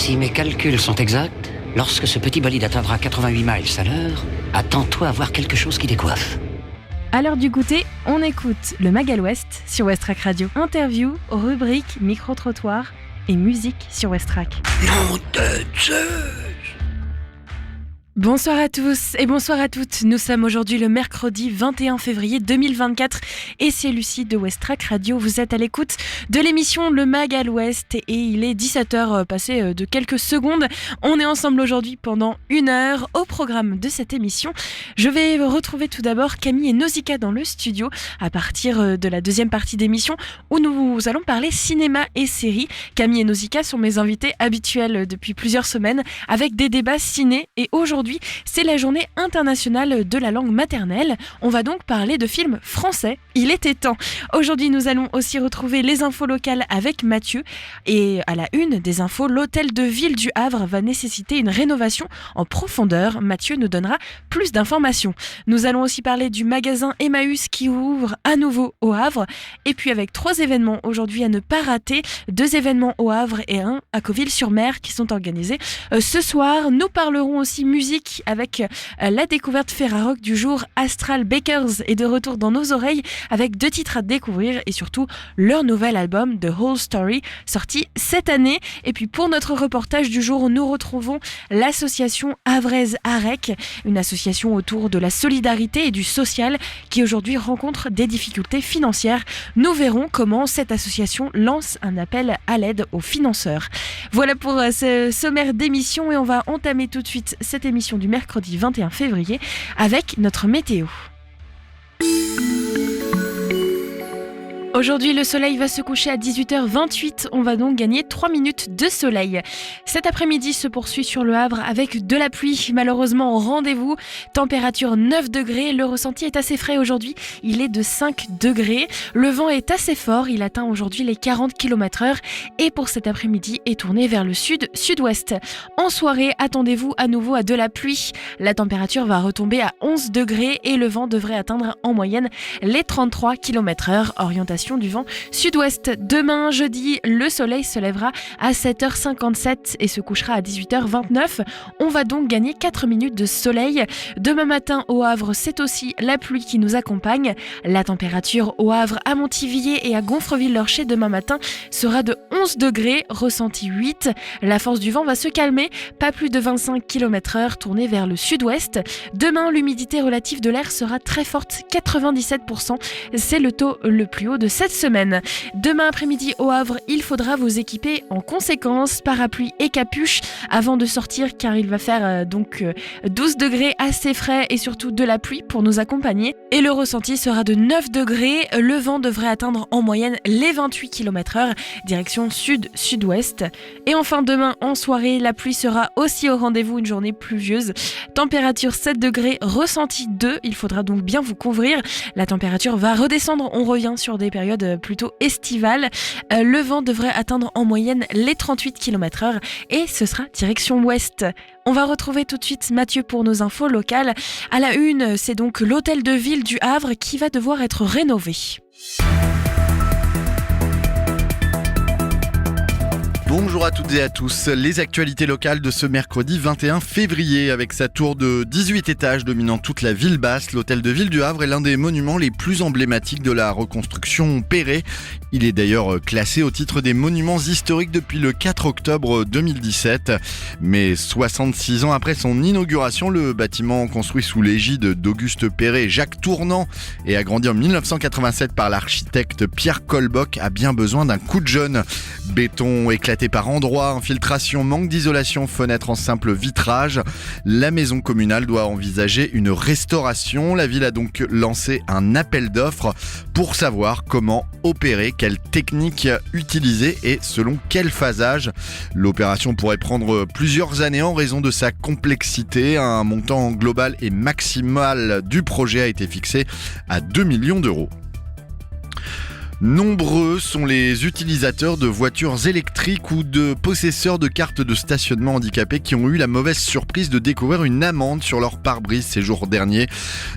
Si mes calculs sont exacts, lorsque ce petit bolide atteindra 88 miles à l'heure, attends-toi à voir quelque chose qui décoiffe. À l'heure du goûter, on écoute le Magal West sur Westrack Radio. Interview, rubrique, micro-trottoir et musique sur Westrack. Nom de Zeus! Bonsoir à tous et bonsoir à toutes. Nous sommes aujourd'hui le mercredi 21 février 2024 et c'est Lucie de Westrack Radio. Vous êtes à l'écoute de l'émission Le Magal West et il est 17h passé de quelques secondes. On est ensemble aujourd'hui pendant 1 heure au programme de cette émission. Je vais retrouver tout d'abord Camille et Nausicaa dans le studio à partir de la deuxième partie d'émission où nous allons parler cinéma et séries. Camille et Nausicaa sont mes invités habituels depuis plusieurs semaines avec des débats ciné et aujourd'hui c'est la journée internationale de la langue maternelle. On va donc parler de films français. Il était temps. Aujourd'hui, nous allons aussi retrouver les infos locales avec Mathieu. Et à la une des infos, l'hôtel de ville du Havre va nécessiter une rénovation en profondeur. Mathieu nous donnera plus d'informations. Nous allons aussi parler du magasin Emmaüs qui ouvre à nouveau au Havre. Et puis avec 3 événements aujourd'hui à ne pas rater. 2 événements au Havre et 1 à Cauville-sur-Mer qui sont organisés ce soir. Nous parlerons aussi musique avec la découverte Ferrarock du jour. Astral Bakers est de retour dans nos oreilles avec 2 titres à découvrir et surtout leur nouvel album The Whole Story sorti cette année. Et puis pour notre reportage du jour, nous retrouvons l'association Havraise AREC, une association autour de la solidarité et du social qui aujourd'hui rencontre des difficultés financières. Nous verrons comment cette association lance un appel à l'aide aux financeurs. Voilà pour ce sommaire d'émission et on va entamer tout de suite cette émission du mercredi 21 février avec notre météo. Aujourd'hui, le soleil va se coucher à 18h28. On va donc gagner 3 minutes de soleil. Cet après-midi se poursuit sur le Havre avec de la pluie. Malheureusement, au rendez-vous. Température 9 degrés. Le ressenti est assez frais aujourd'hui. Il est de 5 degrés. Le vent est assez fort. Il atteint aujourd'hui les 40 km/h. Et pour cet après-midi, est tourné vers le sud-sud-ouest. En soirée, attendez-vous à nouveau à de la pluie. La température va retomber à 11 degrés et le vent devrait atteindre en moyenne les 33 km/h. Orientation du vent sud-ouest. Demain, jeudi, le soleil se lèvera à 7h57 et se couchera à 18h29. On va donc gagner 4 minutes de soleil. Demain matin, au Havre, c'est aussi la pluie qui nous accompagne. La température au Havre, à Montivilliers et à Gonfreville-Lorcher demain matin sera de 11 degrés, ressenti 8. La force du vent va se calmer, pas plus de 25 km/h, tourné vers le sud-ouest. Demain, l'humidité relative de l'air sera très forte, 97%. C'est le taux le plus haut de cette semaine. Demain après-midi au Havre, il faudra vous équiper en conséquence, parapluie et capuche avant de sortir car il va faire 12 degrés assez frais et surtout de la pluie pour nous accompagner. Et le ressenti sera de 9 degrés. Le vent devrait atteindre en moyenne les 28 km/h, direction sud-sud-ouest. Et enfin demain en soirée, la pluie sera aussi au rendez-vous, une journée pluvieuse. Température 7 degrés, ressenti 2. Il faudra donc bien vous couvrir. La température va redescendre. On revient sur des période plutôt estivale. Le vent devrait atteindre en moyenne les 38 km/h et ce sera direction ouest. On va retrouver tout de suite Mathieu pour nos infos locales. À la une, c'est donc l'hôtel de ville du Havre qui va devoir être rénové. Bonjour à toutes et à tous, les actualités locales de ce mercredi 21 février. Avec sa tour de 18 étages dominant toute la ville basse, l'hôtel de ville du Havre est l'un des monuments les plus emblématiques de la reconstruction Perret. Il est d'ailleurs classé au titre des monuments historiques depuis le 4 octobre 2017. Mais 66 ans après son inauguration, le bâtiment construit sous l'égide d'Auguste Perret et Jacques Tournant et agrandi en 1987 par l'architecte Pierre Colboc a bien besoin d'un coup de jeune. Béton éclaté par endroits, infiltration, manque d'isolation, fenêtres en simple vitrage. La maison communale doit envisager une restauration. La ville a donc lancé un appel d'offres pour savoir comment opérer, quelle technique utiliser et selon quel phasage. L'opération pourrait prendre plusieurs années en raison de sa complexité. Un montant global et maximal du projet a été fixé à 2 millions d'euros. Nombreux sont les utilisateurs de voitures électriques ou de possesseurs de cartes de stationnement handicapés qui ont eu la mauvaise surprise de découvrir une amende sur leur pare-brise ces jours derniers.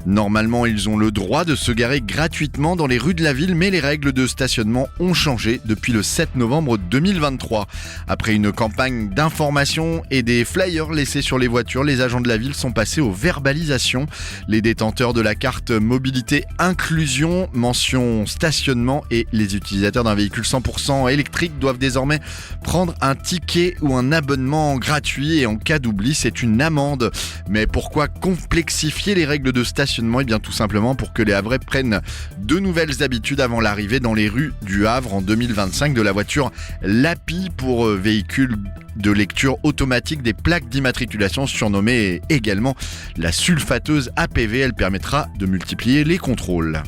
Normalement, ils ont le droit de se garer gratuitement dans les rues de la ville, mais les règles de stationnement ont changé depuis le 7 novembre 2023. Après une campagne d'information et des flyers laissés sur les voitures, les agents de la ville sont passés aux verbalisations. Les détenteurs de la carte mobilité inclusion, mention stationnement et les utilisateurs d'un véhicule 100% électrique doivent désormais prendre un ticket ou un abonnement gratuit et en cas d'oubli, c'est une amende. Mais pourquoi complexifier les règles de stationnement ? Eh bien tout simplement pour que les Havrais prennent de nouvelles habitudes avant l'arrivée dans les rues du Havre en 2025 de la voiture LAPI pour véhicules de lecture automatique des plaques d'immatriculation surnommée également la sulfateuse APV. Elle permettra de multiplier les contrôles.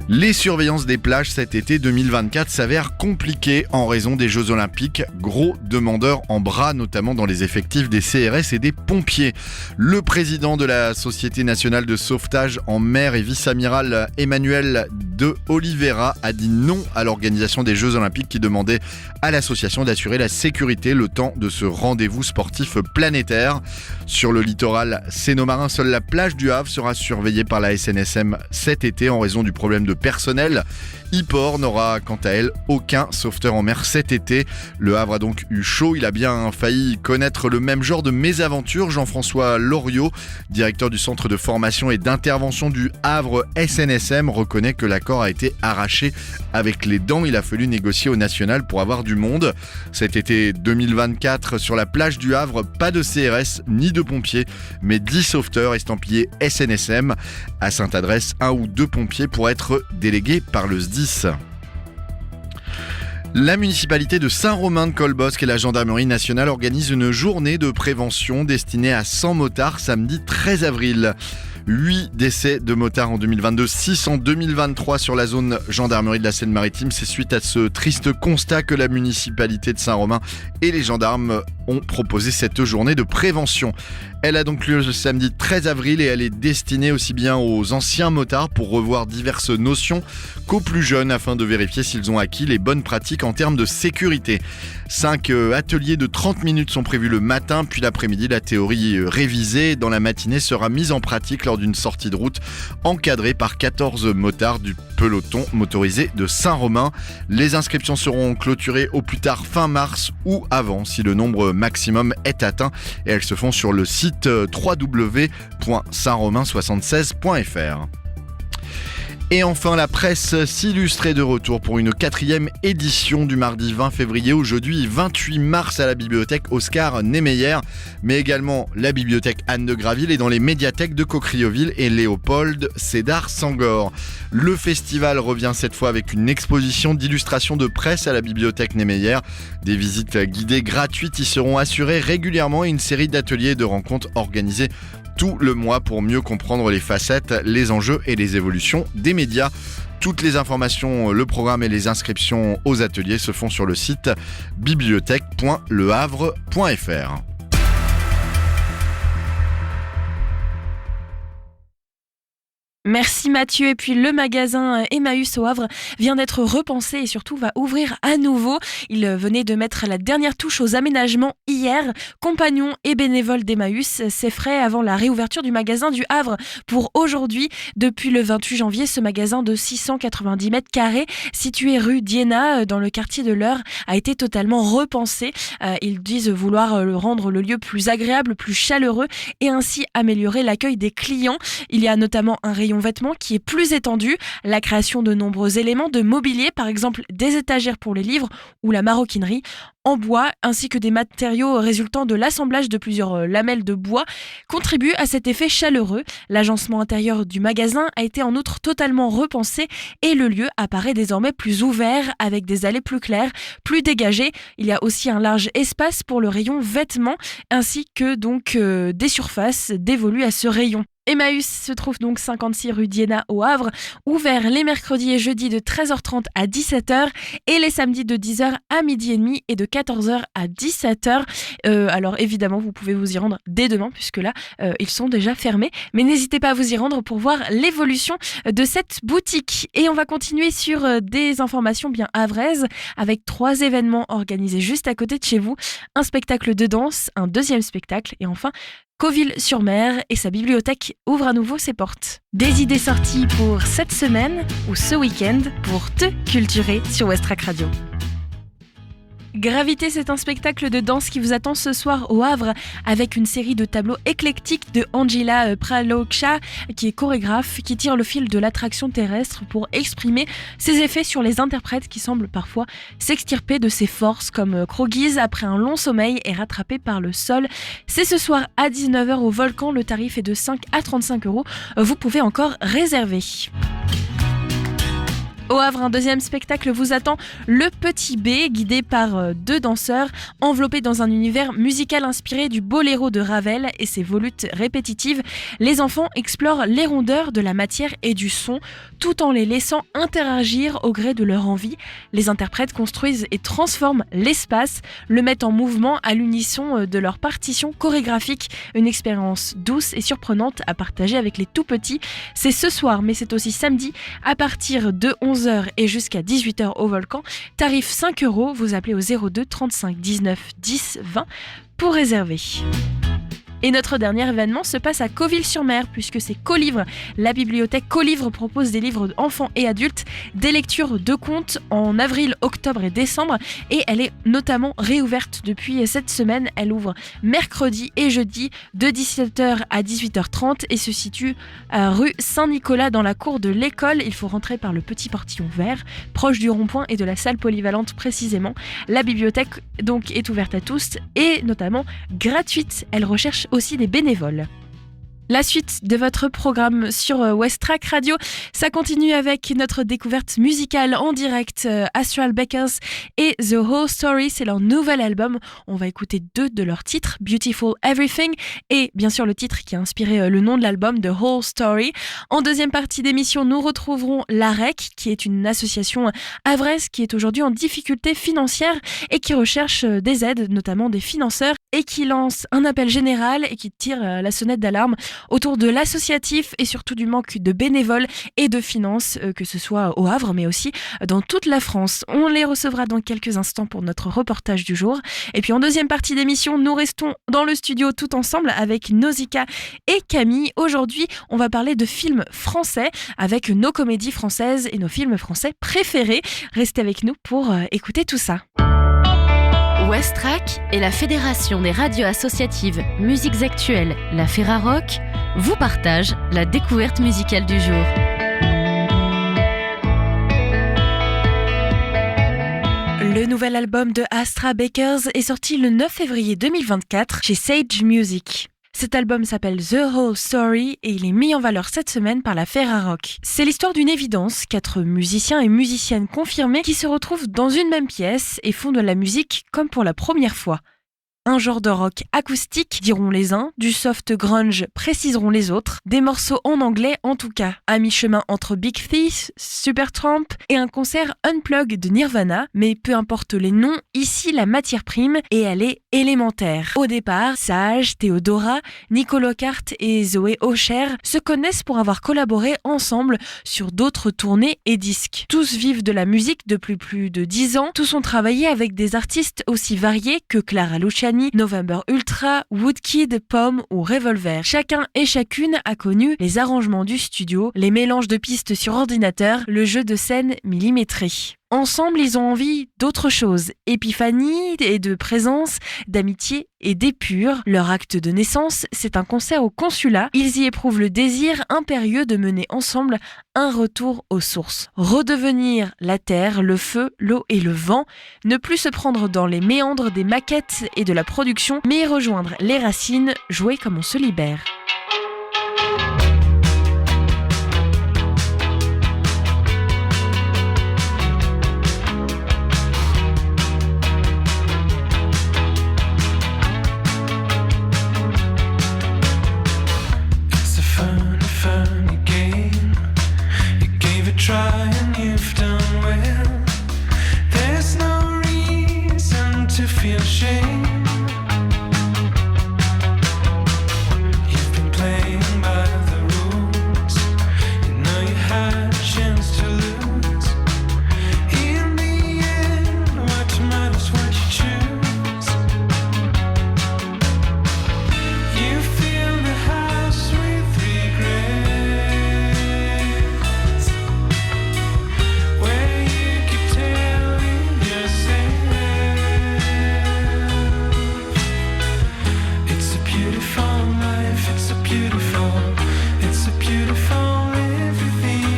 Les surveillances des plages cet été 2024 s'avèrent compliquées en raison des Jeux Olympiques. Gros demandeurs en bras, notamment dans les effectifs des CRS et des pompiers. Le président de la Société nationale de sauvetage en mer et vice-amiral Emmanuel de Oliveira a dit non à l'organisation des Jeux Olympiques qui demandait à l'association d'assurer la sécurité le temps de ce rendez-vous sportif planétaire. Sur le littoral sénomarin, seule la plage du Havre sera surveillée par la SNSM cet été en raison du problème de personnel. Yport n'aura quant à elle aucun sauveteur en mer cet été. Le Havre a donc eu chaud, il a bien failli connaître le même genre de mésaventure. Jean-François Loriot, directeur du centre de formation et d'intervention du Havre SNSM, reconnaît que l'accord a été arraché avec les dents. Il a fallu négocier au national pour avoir du monde. Cet été 2024, sur la plage du Havre, pas de CRS ni de pompiers, mais 10 sauveteurs estampillés SNSM. À Sainte-Adresse, 1 ou 2 pompiers pourraient être délégués par le SDIS. La municipalité de Saint-Romain-de-Colbosc et la gendarmerie nationale organisent une journée de prévention destinée à 100 motards samedi 13 avril. 8 décès de motards en 2022, 6 en 2023 sur la zone gendarmerie de la Seine-Maritime. C'est suite à ce triste constat que la municipalité de Saint-Romain et les gendarmes ont proposé cette journée de prévention. Elle a donc lieu le samedi 13 avril et elle est destinée aussi bien aux anciens motards pour revoir diverses notions qu'aux plus jeunes afin de vérifier s'ils ont acquis les bonnes pratiques en termes de sécurité. 5 ateliers de 30 minutes sont prévus le matin, puis l'après-midi, la théorie révisée dans la matinée sera mise en pratique lors d'une sortie de route encadrée par 14 motards du peloton motorisé de Saint-Romain. Les inscriptions seront clôturées au plus tard fin mars ou avant si le nombre maximum est atteint et elles se font sur le site www.saintromain76.fr. Et enfin, la presse s'illustre de retour pour une 4e édition du mardi 20 février, aujourd'hui 28 mars à la bibliothèque Oscar Niemeyer, mais également la bibliothèque Anne de Graville et dans les médiathèques de Cocrioville et Léopold Sédar Senghor. Le festival revient cette fois avec une exposition d'illustrations de presse à la bibliothèque Niemeyer. Des visites guidées gratuites y seront assurées régulièrement et une série d'ateliers et de rencontres organisées tout le mois pour mieux comprendre les facettes, les enjeux et les évolutions des médias. Toutes les informations, le programme et les inscriptions aux ateliers se font sur le site bibliothèque.lehavre.fr. Merci Mathieu. Et puis le magasin Emmaüs au Havre vient d'être repensé et surtout va ouvrir à nouveau. Il venait de mettre la dernière touche aux aménagements hier. Compagnons et bénévoles d'Emmaüs s'effraient avant la réouverture du magasin du Havre pour aujourd'hui. Depuis le 28 janvier, ce magasin de 690 mètres carrés situé rue d'Iéna dans le quartier de l'Eure a été totalement repensé. Ils disent vouloir rendre le lieu plus agréable, plus chaleureux et ainsi améliorer l'accueil des clients. Il y a notamment un rayon vêtements qui est plus étendu, la création de nombreux éléments de mobilier, par exemple des étagères pour les livres ou la maroquinerie en bois, ainsi que des matériaux résultant de l'assemblage de plusieurs lamelles de bois, contribuent à cet effet chaleureux. L'agencement intérieur du magasin a été en outre totalement repensé et le lieu apparaît désormais plus ouvert avec des allées plus claires, plus dégagées. Il y a aussi un large espace pour le rayon vêtements ainsi que donc des surfaces dévolues à ce rayon. Emmaüs se trouve donc 56 rue d'Iéna au Havre, ouvert les mercredis et jeudis de 13h30 à 17h et les samedis de 10h à midi et demi et de 14h à 17h. Alors évidemment, vous pouvez vous y rendre dès demain puisque là, ils sont déjà fermés. Mais n'hésitez pas à vous y rendre pour voir l'évolution de cette boutique. Et on va continuer sur des informations bien havraises avec 3 événements organisés juste à côté de chez vous. Un spectacle de danse, un deuxième spectacle et enfin Cauville-sur-Mer et sa bibliothèque ouvre à nouveau ses portes. Des idées sorties pour cette semaine ou ce week-end pour te culturer sur Westrack Radio. Gravité, c'est un spectacle de danse qui vous attend ce soir au Havre avec une série de tableaux éclectiques de Angela Praloksha qui est chorégraphe, qui tire le fil de l'attraction terrestre pour exprimer ses effets sur les interprètes qui semblent parfois s'extirper de ses forces comme Krogis après un long sommeil et rattrapé par le sol. C'est ce soir à 19h au Volcan, le tarif est de 5 à 35 €. Vous pouvez encore réserver. Au Havre, un deuxième spectacle vous attend, Le Petit B, guidé par 2 danseurs, enveloppés dans un univers musical inspiré du boléro de Ravel et ses volutes répétitives. Les enfants explorent les rondeurs de la matière et du son, tout en les laissant interagir au gré de leur envie. Les interprètes construisent et transforment l'espace, le mettent en mouvement à l'unisson de leur partition chorégraphique. Une expérience douce et surprenante à partager avec les tout-petits. C'est ce soir, mais c'est aussi samedi, à partir de 11h et jusqu'à 18h au Volcan. Tarif 5 €, vous appelez au 02 35 19 10 20 pour réserver. Et notre dernier événement se passe à Cauville-sur-Mer puisque c'est Colivre. La bibliothèque Colivre propose des livres enfants et adultes, des lectures de contes en avril, octobre et décembre et elle est notamment réouverte depuis cette semaine. Elle ouvre mercredi et jeudi de 17h à 18h30 et se situe à rue Saint-Nicolas dans la cour de l'école. Il faut rentrer par le petit portillon vert, proche du rond-point et de la salle polyvalente précisément. La bibliothèque donc est ouverte à tous et notamment gratuite. Elle recherche aussi des bénévoles. La suite de votre programme sur Westrack Radio, ça continue avec notre découverte musicale en direct, Astral Bakers et The Whole Story, c'est leur nouvel album. On va écouter 2 de leurs titres, Beautiful Everything et bien sûr le titre qui a inspiré le nom de l'album, The Whole Story. En deuxième partie d'émission, nous retrouverons l'AREC, qui est une association havraise qui est aujourd'hui en difficulté financière et qui recherche des aides, notamment des financeurs, et qui lance un appel général et qui tire la sonnette d'alarme autour de l'associatif et surtout du manque de bénévoles et de finances, que ce soit au Havre mais aussi dans toute la France. On les recevra dans quelques instants pour notre reportage du jour. Et puis en deuxième partie d'émission, nous restons dans le studio tout ensemble avec Nausicaa et Camille. Aujourd'hui, on va parler de films français avec nos comédies françaises et nos films français préférés. Restez avec nous pour écouter tout ça. Westrack et la Fédération des radios associatives Musiques Actuelles, la Ferrarock, vous partagent la découverte musicale du jour. Le nouvel album de Astral Bakers est sorti le 9 février 2024 chez Sage Music. Cet album s'appelle The Whole Story et il est mis en valeur cette semaine par la Ferrarock. C'est l'histoire d'une évidence, 4 musiciens et musiciennes confirmés qui se retrouvent dans une même pièce et font de la musique comme pour la première fois. Un genre de rock acoustique, diront les uns, du soft grunge, préciseront les autres, des morceaux en anglais en tout cas, à mi-chemin entre Big Thief, Supertramp et un concert unplugged de Nirvana, mais peu importe les noms, ici la matière prime et elle est élémentaire. Au départ, Sage, Théodora, Nico Lockhart et Zoé Ocher se connaissent pour avoir collaboré ensemble sur d'autres tournées et disques. Tous vivent de la musique depuis plus de 10 ans, tous ont travaillé avec des artistes aussi variés que Clara Luciani, November Ultra, Woodkid, Pomme ou Revolver. Chacun et chacune a connu les arrangements du studio, les mélanges de pistes sur ordinateur, le jeu de scène millimétré. Ensemble, ils ont envie d'autre chose, épiphanie et de présence, d'amitié et d'épure. Leur acte de naissance, c'est un concert au consulat. Ils y éprouvent le désir impérieux de mener ensemble un retour aux sources. Redevenir la terre, le feu, l'eau et le vent. Ne plus se prendre dans les méandres des maquettes et de la production, mais y rejoindre les racines, jouer comme on se libère. It's a fun to feel shame. You've been playing by the rules. You know you had a chance to lose. In the end, what matters what you choose. You fill the house with regrets, where you keep telling yourself it's a beautiful life, it's a beautiful everything.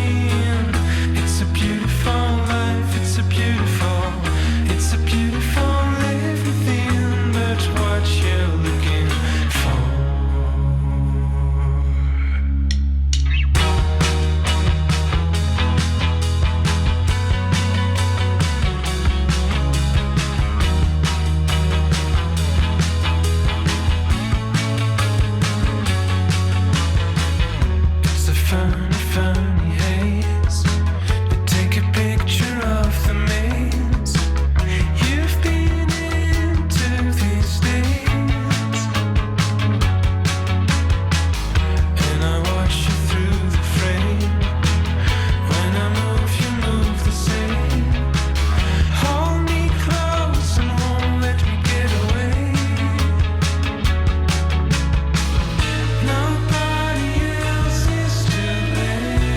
It's a beautiful life, it's a beautiful everything. But what you're looking for. It's a funny haze. You take a picture of the maze you've been into these days, and I watch you through the frame. When I move, you move the same. Hold me close and won't let me get away. Nobody else is to blame.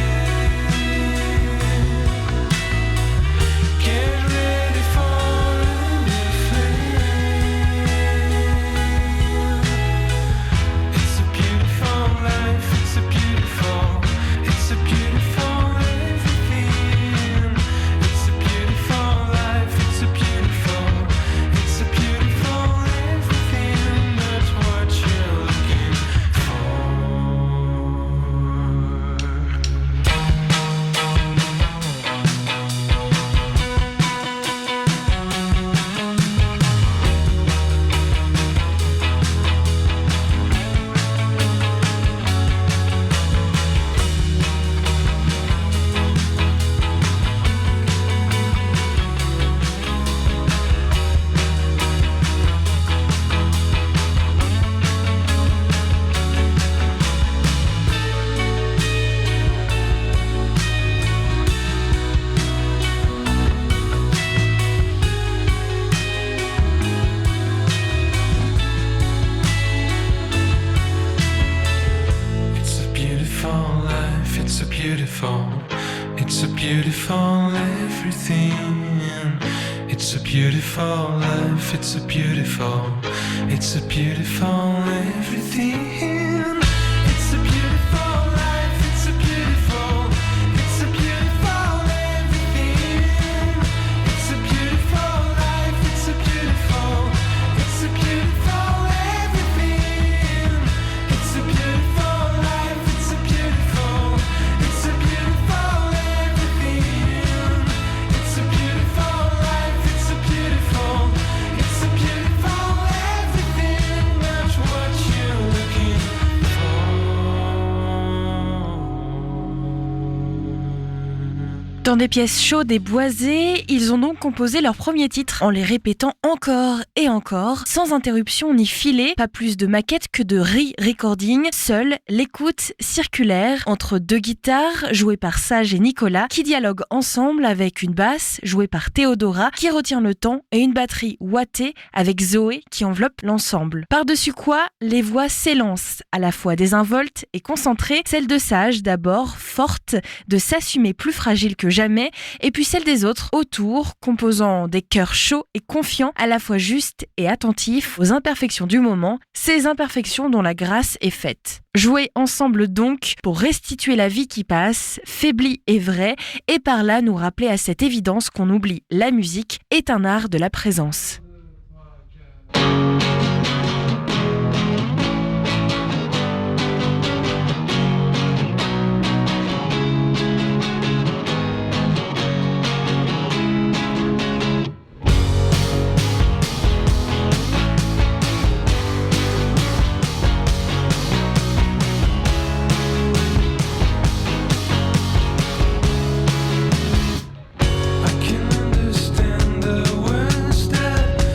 Get ready for a new flame. It's a beautiful life, it's a beautiful everything. It's a beautiful life, it's a beautiful everything. That's what you're looking for. It's a beautiful life, it's a beautiful everything. It's a beautiful life, it's a beautiful everything. It's a beautiful life, it's a beautiful everything. It's a beautiful life, it's a beautiful everything. It's a beautiful life, it's a beautiful everything. It's a beautiful life, it's a beautiful everything. That's what you're looking for. Dans des pièces chaudes et boisées, ils ont donc composé leur premier titre en les répétant encore et encore, sans interruption ni filet, pas plus de maquettes que de re-recording, seule l'écoute circulaire entre deux guitares jouées par Sage et Nicolas qui dialoguent ensemble avec une basse jouée par Théodora qui retient le temps et une batterie ouatée avec Zoé qui enveloppe l'ensemble. Par-dessus quoi, les voix s'élancent, à la fois désinvoltes et concentrées, celle de Sage d'abord, forte, de s'assumer plus fragile que jamais, et puis celle des autres autour, composant des chœurs chauds et confiants, à la fois justes et attentifs aux imperfections du moment, ces imperfections dont la grâce est faite. Jouer ensemble donc pour restituer la vie qui passe, faiblie et vraie, et par là nous rappeler à cette évidence qu'on oublie la musique est un art de la présence. I can understand the words that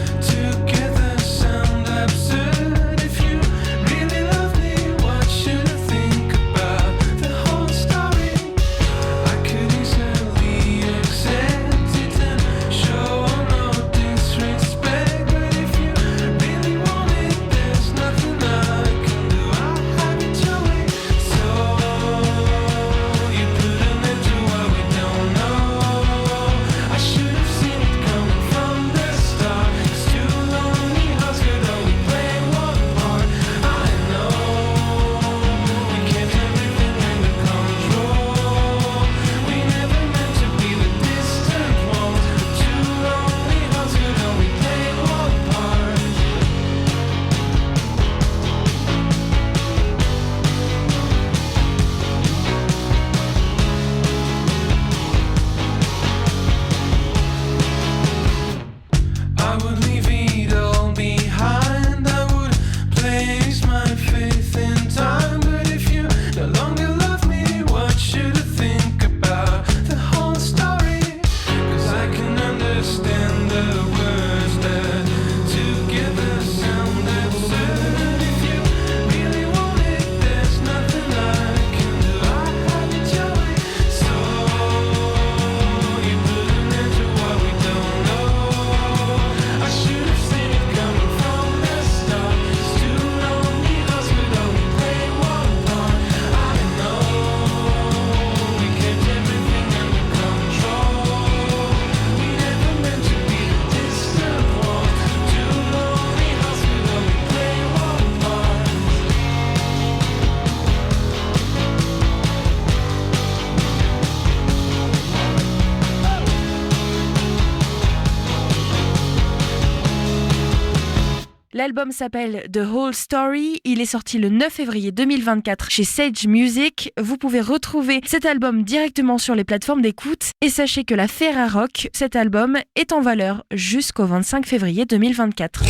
L'album s'appelle The Whole Story. Il est sorti le 9 février 2024 chez Sage Music. Vous pouvez retrouver cet album directement sur les plateformes d'écoute. Et sachez que la Ferrarock, cet album, est en valeur jusqu'au 25 février 2024.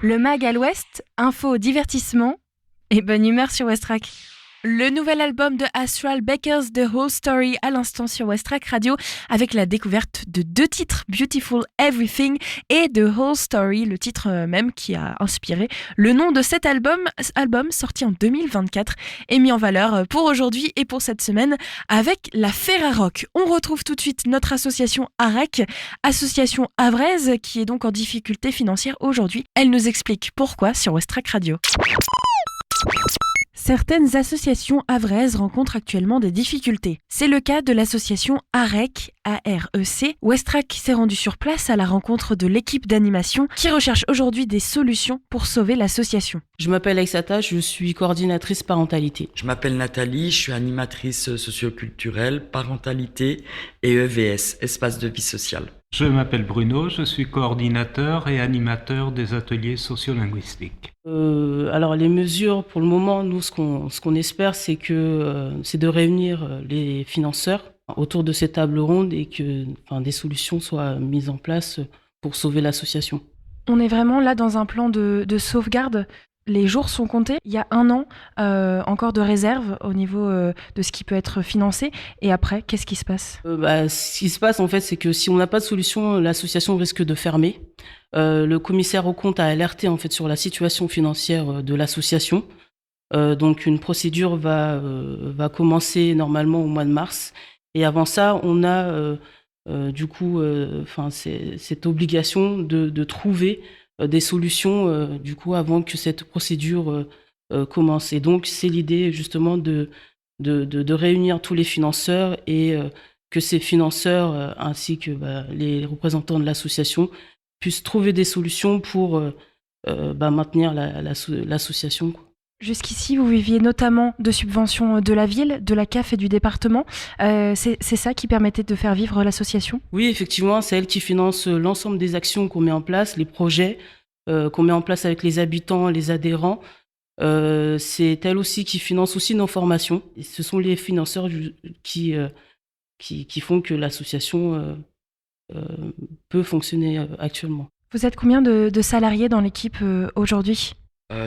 Le Mag à l'Ouest, info, divertissement et bonne humeur sur Westrack. Le nouvel album de Astral Bakers, The Whole Story, à l'instant sur Westrack Radio, avec la découverte de 2 titres, Beautiful Everything et The Whole Story, le titre même qui a inspiré le nom de cet album sorti en 2024 et mis en valeur pour aujourd'hui et pour cette semaine avec la Ferrarock. On retrouve tout de suite notre association AREC, association havraise, qui est donc en difficulté financière aujourd'hui. Elle nous explique pourquoi sur Westrack Radio. Certaines associations havraises rencontrent actuellement des difficultés. C'est le cas de l'association AREC, A-R-E-C. Westrack s'est rendu sur place à la rencontre de l'équipe d'animation qui recherche aujourd'hui des solutions pour sauver l'association. Je m'appelle Aïssata, je suis coordinatrice parentalité. Je m'appelle Nathalie, je suis animatrice socioculturelle, parentalité et EVS, espace de vie sociale. Je m'appelle Bruno, je suis coordinateur et animateur des ateliers sociolinguistiques. Alors les mesures, pour le moment, nous, ce qu'on espère, c'est de réunir les financeurs autour de ces tables rondes et que des solutions soient mises en place pour sauver l'association. On est vraiment là dans un plan de sauvegarde. Les jours sont comptés. Il y a 1 an encore de réserve au niveau de ce qui peut être financé. Et après, qu'est-ce qui se passe ? Ce qui se passe, en fait, c'est que si on n'a pas de solution, l'association risque de fermer. Le commissaire aux comptes a alerté en fait sur la situation financière de l'association. Donc, une procédure va commencer normalement au mois de mars. Et avant ça, on a cette obligation de trouver des solutions du coup avant que cette procédure commence. Et donc c'est l'idée justement de réunir tous les financeurs et que ces financeurs ainsi que les représentants de l'association puissent trouver des solutions pour maintenir l'association. Jusqu'ici, vous viviez notamment de subventions de la ville, de la CAF et du département. C'est ça qui permettait de faire vivre l'association ? Oui, effectivement, c'est elle qui finance l'ensemble des actions qu'on met en place, les projets qu'on met en place avec les habitants, les adhérents. C'est elle aussi qui finance aussi nos formations. Et ce sont les financeurs qui font que l'association peut fonctionner actuellement. Vous êtes combien de salariés dans l'équipe aujourd'hui ?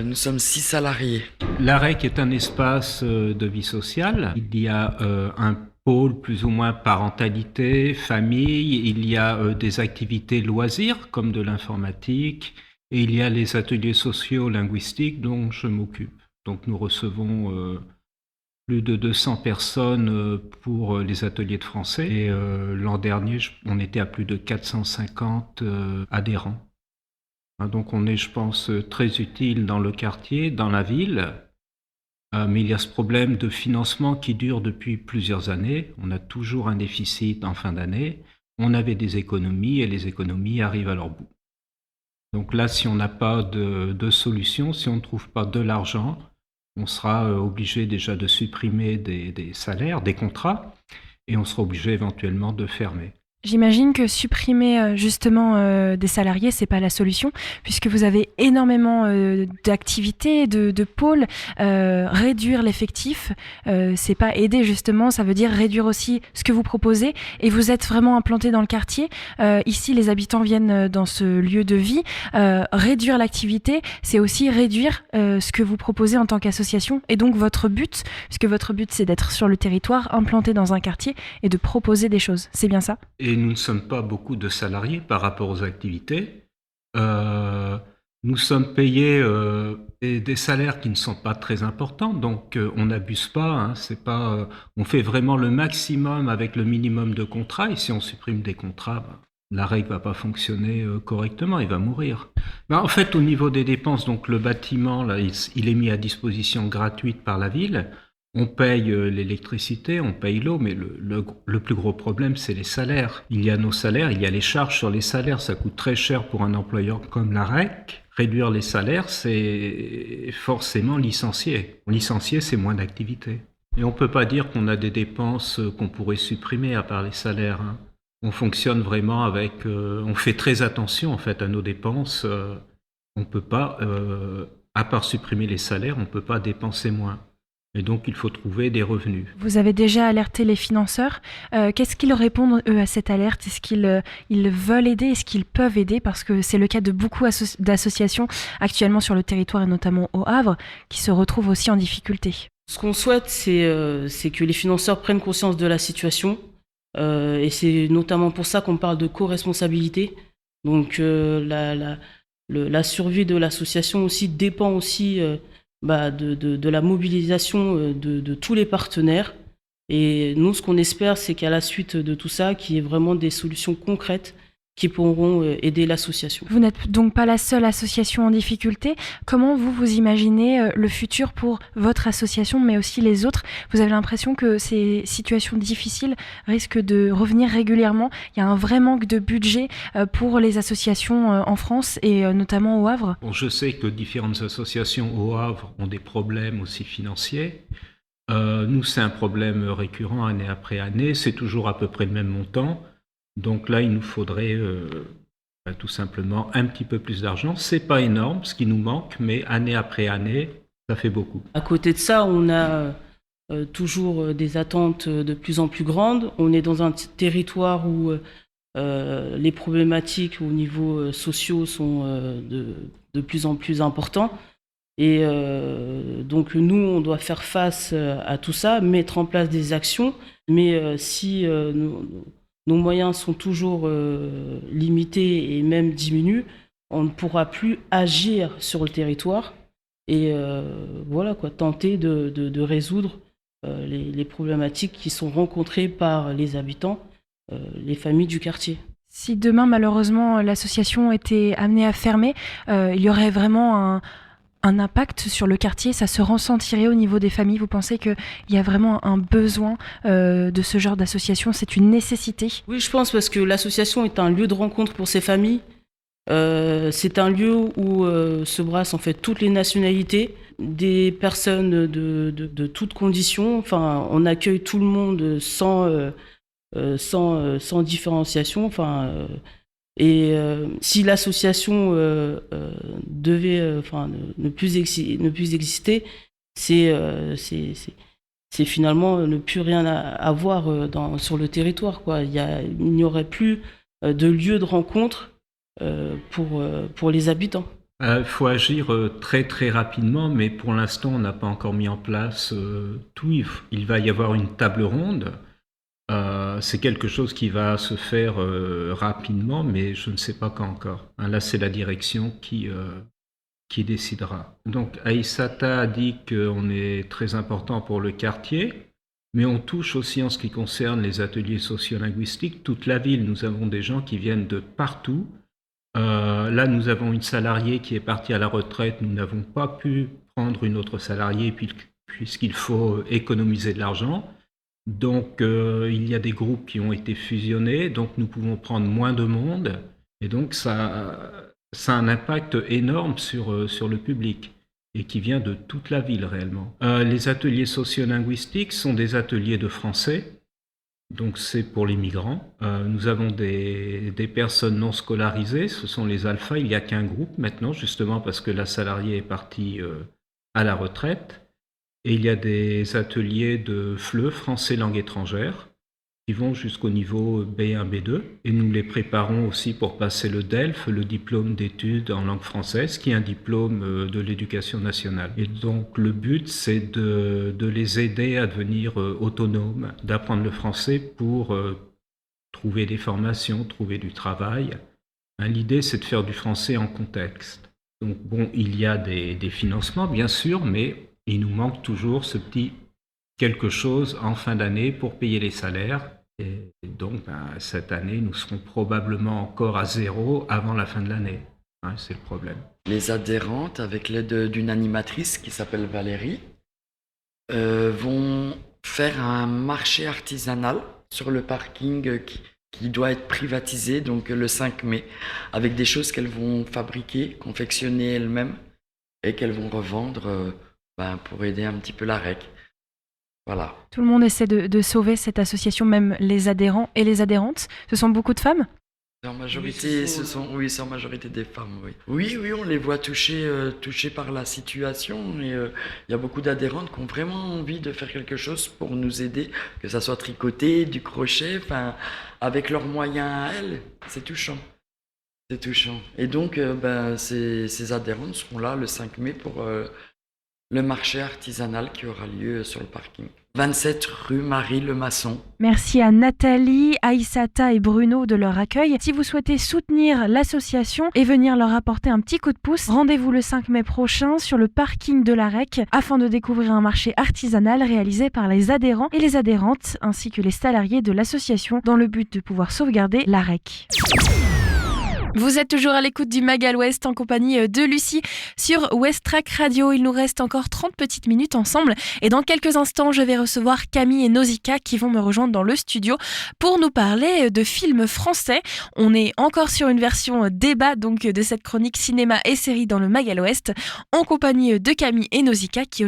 Nous sommes 6 salariés. L'AREC est un espace de vie sociale. Il y a un pôle plus ou moins parentalité, famille, il y a des activités loisirs comme de l'informatique et il y a les ateliers sociolinguistiques dont je m'occupe. Donc nous recevons plus de 200 personnes pour les ateliers de français et l'an dernier on était à plus de 450 adhérents. Donc on est, je pense, très utile dans le quartier, dans la ville, mais il y a ce problème de financement qui dure depuis plusieurs années. On a toujours un déficit en fin d'année. On avait des économies et les économies arrivent à leur bout. Donc là, si on n'a pas de solution, si on ne trouve pas de l'argent, on sera obligé déjà de supprimer des salaires, des contrats, et on sera obligé éventuellement de fermer. J'imagine que supprimer justement des salariés, c'est pas la solution, puisque vous avez énormément d'activités, de pôles. Réduire l'effectif, c'est pas aider justement, ça veut dire réduire aussi ce que vous proposez. Et vous êtes vraiment implanté dans le quartier. Ici, les habitants viennent dans ce lieu de vie. Réduire l'activité, c'est aussi réduire ce que vous proposez en tant qu'association. Et donc votre but, puisque votre but c'est d'être sur le territoire, implanté dans un quartier et de proposer des choses. C'est bien ça ? Et nous ne sommes pas beaucoup de salariés par rapport aux activités. Nous sommes payés des salaires qui ne sont pas très importants, donc on n'abuse pas. C'est pas, on fait vraiment le maximum avec le minimum de contrats. Et si on supprime des contrats, la règle ne va pas fonctionner correctement, il va mourir. En fait, au niveau des dépenses, donc le bâtiment, là, il est mis à disposition gratuite par la ville. On paye l'électricité, on paye l'eau, mais le plus gros problème, c'est les salaires. Il y a nos salaires, il y a les charges sur les salaires. Ça coûte très cher pour un employeur comme la REC. Réduire les salaires, c'est forcément licencier. Licencier, c'est moins d'activité. Et on ne peut pas dire qu'on a des dépenses qu'on pourrait supprimer à part les salaires. On fonctionne vraiment avec... on fait très attention en fait à nos dépenses. on ne peut pas, à part supprimer les salaires, on ne peut pas dépenser moins. Et donc, il faut trouver des revenus. Vous avez déjà alerté les financeurs. Qu'est-ce qu'ils répondent, eux, à cette alerte? Est-ce qu'ils ils veulent aider? Est-ce qu'ils peuvent aider? Parce que c'est le cas de beaucoup d'associations actuellement sur le territoire et notamment au Havre qui se retrouvent aussi en difficulté. Ce qu'on souhaite, c'est que les financeurs prennent conscience de la situation. Et c'est notamment pour ça qu'on parle de co-responsabilité. Donc la survie de l'association aussi dépend aussi de la mobilisation de tous les partenaires. Et nous, ce qu'on espère, c'est qu'à la suite de tout ça, qu'il y ait vraiment des solutions concrètes qui pourront aider l'association. Vous n'êtes donc pas la seule association en difficulté. Comment vous imaginez le futur pour votre association, mais aussi les autres? Vous avez l'impression que ces situations difficiles risquent de revenir régulièrement? Il y a un vrai manque de budget pour les associations en France et notamment au Havre. Bon, je sais que différentes associations au Havre ont des problèmes aussi financiers. Nous, c'est un problème récurrent année après année. C'est toujours à peu près le même montant. Donc là, il nous faudrait tout simplement un petit peu plus d'argent. C'est pas énorme ce qui nous manque, mais année après année, ça fait beaucoup. À côté de ça, on a toujours des attentes de plus en plus grandes. On est dans un territoire où les problématiques au niveau sociaux sont de plus en plus importants. Et donc nous, on doit faire face à tout ça, mettre en place des actions. Mais si nos moyens sont toujours limités et même diminuent, on ne pourra plus agir sur le territoire et tenter de résoudre les problématiques qui sont rencontrées par les habitants, les familles du quartier. Si demain, malheureusement, l'association était amenée à fermer, il y aurait vraiment un impact sur le quartier, ça se ressentirait au niveau des familles? Vous pensez qu'il y a vraiment un besoin de ce genre d'association? C'est une nécessité? Oui, je pense, parce que l'association est un lieu de rencontre pour ces familles. C'est un lieu où se brassent en fait toutes les nationalités, des personnes de toutes conditions. Enfin, on accueille tout le monde sans différenciation. Et si l'association devait ne plus exister, c'est finalement ne plus rien avoir sur le territoire, quoi. Il n'y aurait plus de lieu de rencontre pour les habitants. Il faut agir très très rapidement, mais pour l'instant on n'a pas encore mis en place tout. Il va y avoir une table ronde. C'est quelque chose qui va se faire rapidement, mais je ne sais pas quand encore. Là, c'est la direction qui décidera. Donc, Aïssata a dit qu'on est très important pour le quartier, mais on touche aussi en ce qui concerne les ateliers sociolinguistiques. Toute la ville, nous avons des gens qui viennent de partout. Là, nous avons une salariée qui est partie à la retraite. Nous n'avons pas pu prendre une autre salariée puisqu'il faut économiser de l'argent. Donc, il y a des groupes qui ont été fusionnés, donc nous pouvons prendre moins de monde, et donc ça a un impact énorme sur le public, et qui vient de toute la ville réellement. Les ateliers sociolinguistiques sont des ateliers de français, donc c'est pour les migrants. Nous avons des personnes non scolarisées, ce sont les alphas, il n'y a qu'un groupe maintenant, justement parce que la salariée est partie à la retraite. Et il y a des ateliers de FLE, français langue étrangère, qui vont jusqu'au niveau B1, B2. Et nous les préparons aussi pour passer le DELF, le diplôme d'études en langue française, qui est un diplôme de l'éducation nationale. Et donc le but, c'est de les aider à devenir autonomes, d'apprendre le français pour trouver des formations, trouver du travail. L'idée, c'est de faire du français en contexte. Donc bon, il y a des financements, bien sûr, mais il nous manque toujours ce petit quelque chose en fin d'année pour payer les salaires. Et donc, cette année, nous serons probablement encore à zéro avant la fin de l'année. C'est le problème. Les adhérentes, avec l'aide d'une animatrice qui s'appelle Valérie, vont faire un marché artisanal sur le parking qui doit être privatisé, donc le 5 mai, avec des choses qu'elles vont fabriquer, confectionner elles-mêmes et qu'elles vont revendre pour aider un petit peu la REC. Voilà. Tout le monde essaie de sauver cette association, même les adhérents et les adhérentes. Ce sont beaucoup de femmes? En majorité, c'est en majorité des femmes, oui. Oui, on les voit touchées par la situation et il y a beaucoup d'adhérentes qui ont vraiment envie de faire quelque chose pour nous aider, que ça soit tricoter, du crochet, enfin, avec leurs moyens à elles, c'est touchant. C'est touchant. Et donc, ces adhérentes seront là le 5 mai pour le marché artisanal qui aura lieu sur le parking. 27 rue Marie-le-Maçon. Merci à Nathalie, Aïssata et Bruno de leur accueil. Si vous souhaitez soutenir l'association et venir leur apporter un petit coup de pouce, rendez-vous le 5 mai prochain sur le parking de la REC afin de découvrir un marché artisanal réalisé par les adhérents et les adhérentes ainsi que les salariés de l'association dans le but de pouvoir sauvegarder la REC. Vous êtes toujours à l'écoute du Magal West en compagnie de Lucie sur West Track Radio. Il nous reste encore 30 petites minutes ensemble et dans quelques instants, je vais recevoir Camille et Nausicaa qui vont me rejoindre dans le studio pour nous parler de films français. On est encore sur une version débat donc de cette chronique cinéma et série dans le Magal West en compagnie de Camille et Nausicaa qui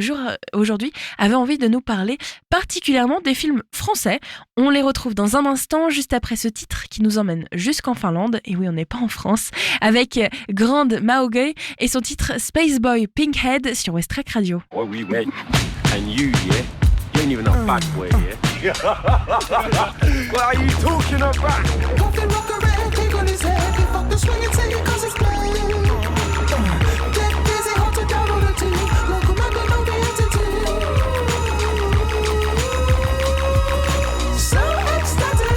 aujourd'hui avaient envie de nous parler particulièrement des films français. On les retrouve dans un instant juste après ce titre qui nous emmène jusqu'en Finlande. Et oui, on n'est pas en France, avec Grand Maogay et son titre Space Boy Pinkhead sur West Track Radio. Well, we met, and you ain't even a fat boy, yeah? What are you talking about? Walking rock around, click on his head. He fuck the swing and take it 'cause it's playing. Get busy, hold it down on the team. Local man don't know the entity. So ecstatic.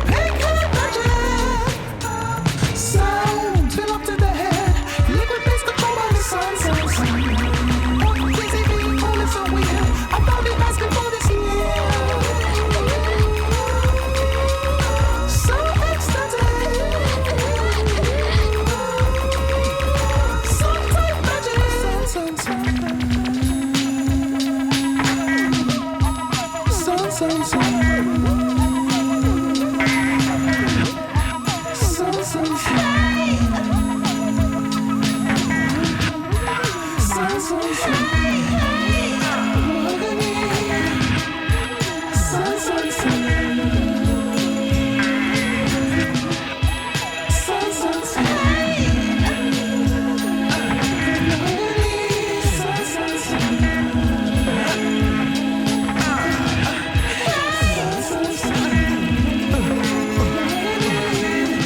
Pink head magic. Sound, fill up to the head. Liquid base control by the sun. Busy being cool and so weird. I'm only asking for this year. So ecstatic. Some type magic. Sun.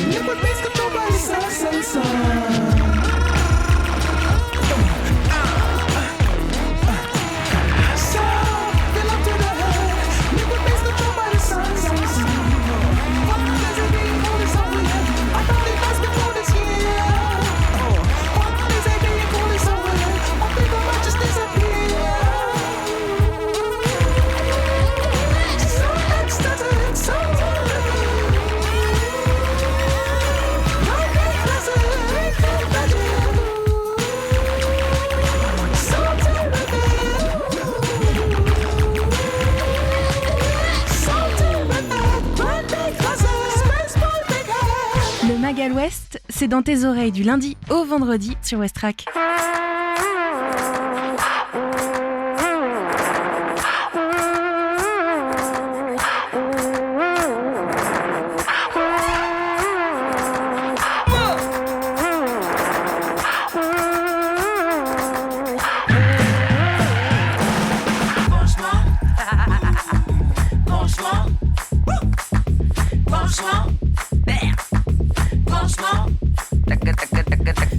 Liquid base control by the sun. Le Magal West, c'est dans tes oreilles du lundi au vendredi sur West Track.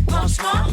Franchement,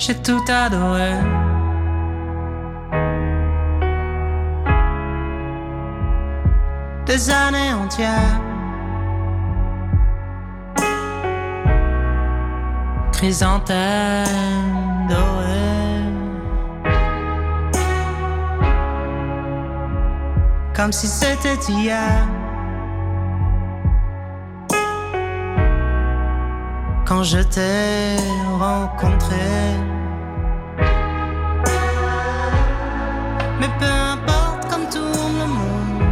j'ai tout adoré. Des années entières, chrysanthème dorée, comme si c'était hier, quand je t'ai rencontré. Mais peu importe comme tourne le monde,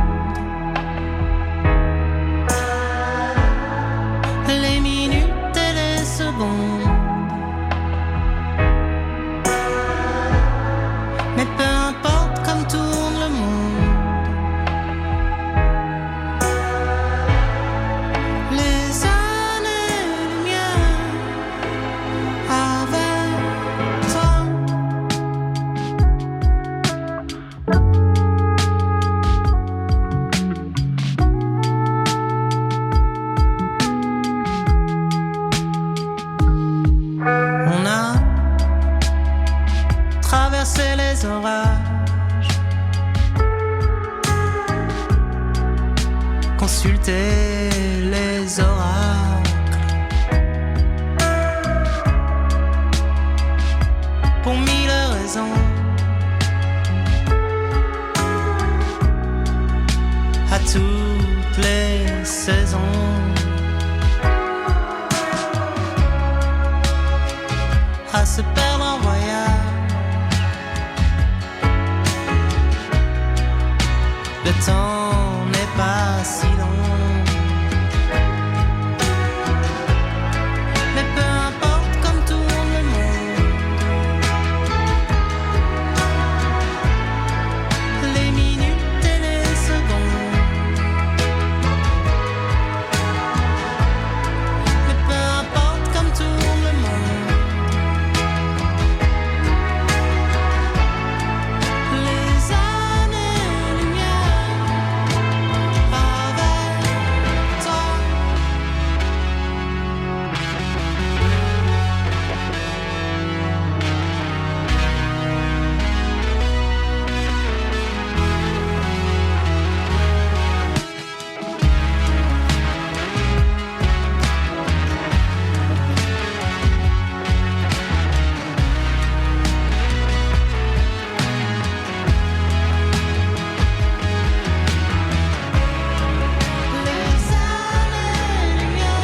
les minutes et les secondes. Mais peu importe comme tourne le monde, les années-lumière avec toi. On a traversé les orages, consulté les oracles, pour mille raisons, à toutes les saisons. À se perdre en voyage, le temps n'est pas si long. Mais peu importe comme tourne le monde, les minutes et les secondes. Mais peu importe comme tourne le monde, les années-lumière avec toi. Les années-lumière avec toi. Les années-lumière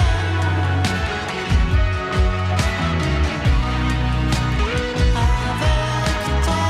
avec toi.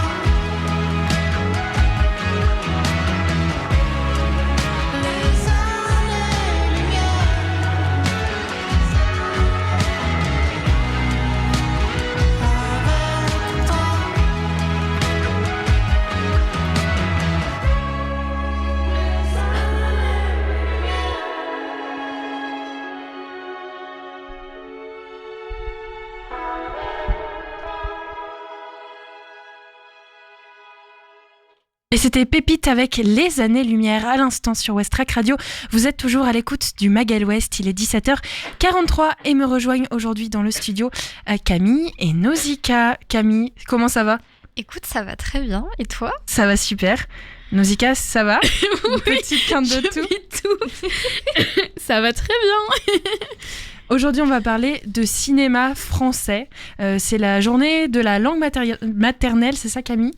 Et c'était Pépite avec Les Années-Lumière à l'instant sur Westrack Radio. Vous êtes toujours à l'écoute du Magal Ouest. Il est 17h43 et me rejoignent aujourd'hui dans le studio Camille et Nausicaa. Camille, comment ça va ? Écoute, ça va très bien. Et toi ? Ça va super. Nausicaa, ça va ? Une petite quinte de tout. Ça va très bien. Aujourd'hui, on va parler de cinéma français. C'est la journée de la langue maternelle, c'est ça Camille ?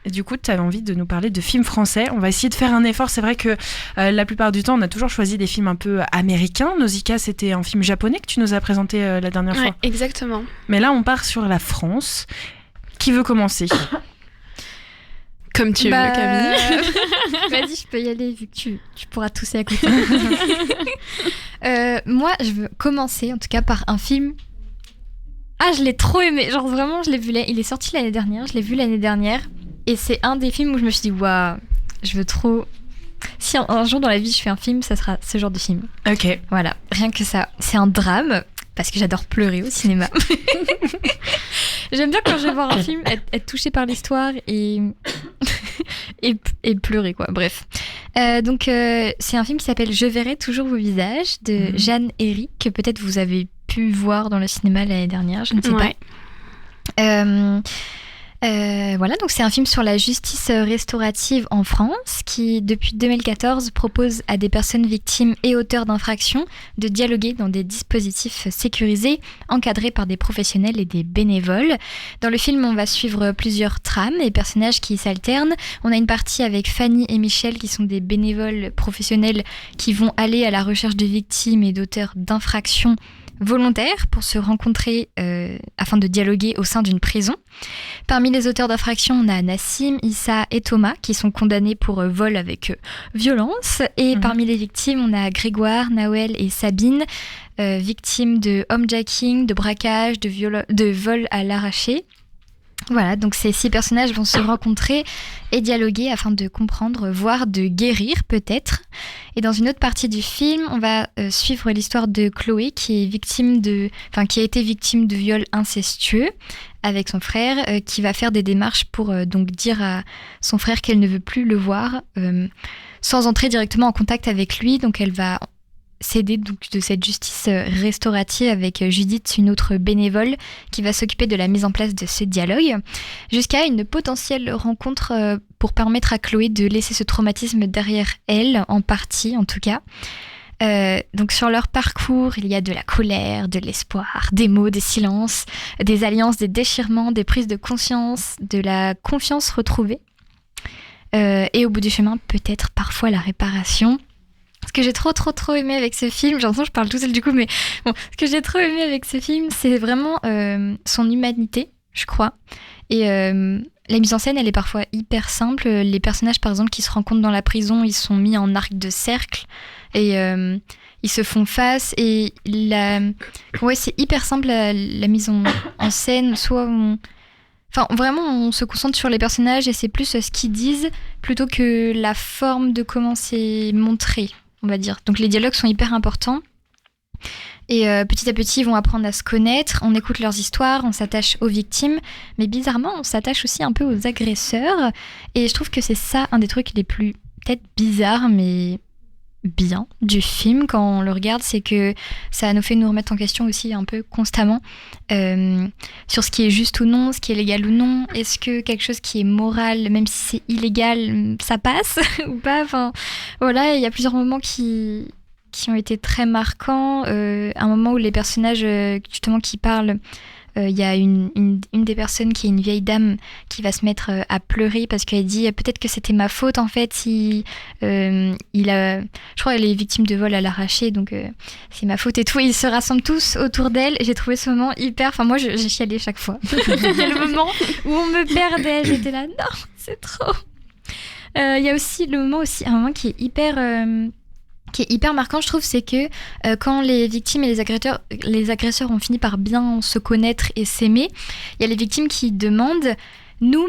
Et du coup, tu avais envie de nous parler de films français. On va essayer de faire un effort. C'est vrai que la plupart du temps, on a toujours choisi des films un peu américains. Nausicaa, c'était un film japonais que tu nous as présenté la dernière fois. Exactement. Mais là, on part sur la France. Qui veut commencer ? Comme tu veux, Camille. Vas-y, je peux y aller vu que tu pourras tousser à côté. Moi, je veux commencer en tout cas par un film. Ah, je l'ai trop aimé. Genre vraiment, je l'ai vu. Il est sorti l'année dernière. Je l'ai vu l'année dernière. Et c'est un des films où je me suis dit, waouh, je veux trop. Si un jour dans la vie je fais un film, ça sera ce genre de film. Ok. Voilà, rien que ça. C'est un drame, parce que j'adore pleurer au cinéma. J'aime bien quand je vais voir un film, être touchée par l'histoire et pleurer, quoi. Bref. Donc, c'est un film qui s'appelle Je verrai toujours vos visages, de Jeanne Herry, que peut-être vous avez pu voir dans le cinéma l'année dernière, je ne sais pas. Voilà, donc c'est un film sur la justice restaurative en France qui, depuis 2014, propose à des personnes victimes et auteurs d'infractions de dialoguer dans des dispositifs sécurisés, encadrés par des professionnels et des bénévoles. Dans le film, on va suivre plusieurs trames et personnages qui s'alternent. On a une partie avec Fanny et Michel qui sont des bénévoles professionnels qui vont aller à la recherche de victimes et d'auteurs d'infractions volontaires pour se rencontrer afin de dialoguer au sein d'une prison. Parmi les auteurs d'infractions, on a Nassim, Issa et Thomas qui sont condamnés pour vol avec violence. Et parmi les victimes, on a Grégoire, Nawel et Sabine, victimes de homejacking, de braquage, de vol à l'arraché. Voilà, donc ces 6 personnages vont se rencontrer et dialoguer afin de comprendre, voire de guérir peut-être. Et dans une autre partie du film, on va suivre l'histoire de Chloé qui a été victime de viol incestueux avec son frère, qui va faire des démarches pour donc dire à son frère qu'elle ne veut plus le voir, sans entrer directement en contact avec lui. Donc elle va s'aider donc de cette justice restaurative avec Judith, une autre bénévole, qui va s'occuper de la mise en place de ce dialogue, jusqu'à une potentielle rencontre pour permettre à Chloé de laisser ce traumatisme derrière elle, en partie en tout cas. Donc sur leur parcours, il y a de la colère, de l'espoir, des mots, des silences, des alliances, des déchirements, des prises de conscience, de la confiance retrouvée. Et au bout du chemin, peut-être parfois la réparation. Ce que j'ai trop aimé avec ce film, j'ai l'impression que je parle tout seul du coup, mais bon, ce que j'ai trop aimé avec ce film, c'est vraiment son humanité, je crois. Et la mise en scène, elle est parfois hyper simple. Les personnages, par exemple, qui se rencontrent dans la prison, ils sont mis en arc de cercle et ils se font face. Et c'est hyper simple la mise en scène. Vraiment, on se concentre sur les personnages et c'est plus ce qu'ils disent plutôt que la forme de comment c'est montré, on va dire. Donc les dialogues sont hyper importants. Et petit à petit, ils vont apprendre à se connaître, on écoute leurs histoires, on s'attache aux victimes, mais bizarrement, on s'attache aussi un peu aux agresseurs. Et je trouve que c'est ça, un des trucs les plus, peut-être bizarres, mais bien du film quand on le regarde, c'est que ça nous fait nous remettre en question aussi un peu constamment sur ce qui est juste ou non, ce qui est légal ou non. Est-ce que quelque chose qui est moral, même si c'est illégal, ça passe ou pas? Enfin, voilà, il y a plusieurs moments qui ont été très marquants. Un moment où les personnages justement qui parlent, il y a une des personnes qui est une vieille dame qui va se mettre à pleurer parce qu'elle dit peut-être que c'était ma faute en fait si je crois qu'elle est victime de vol à l'arraché, donc c'est ma faute et tout, et ils se rassemblent tous autour d'elle et j'ai trouvé ce moment hyper, enfin moi j'ai chialé chaque fois. Il y a le moment où on me perdait, j'étais là non c'est trop. Il y a aussi le moment aussi, un moment qui est hyper marquant, je trouve, c'est que quand les victimes et les agresseurs ont fini par bien se connaître et s'aimer, il y a les victimes qui demandent nous,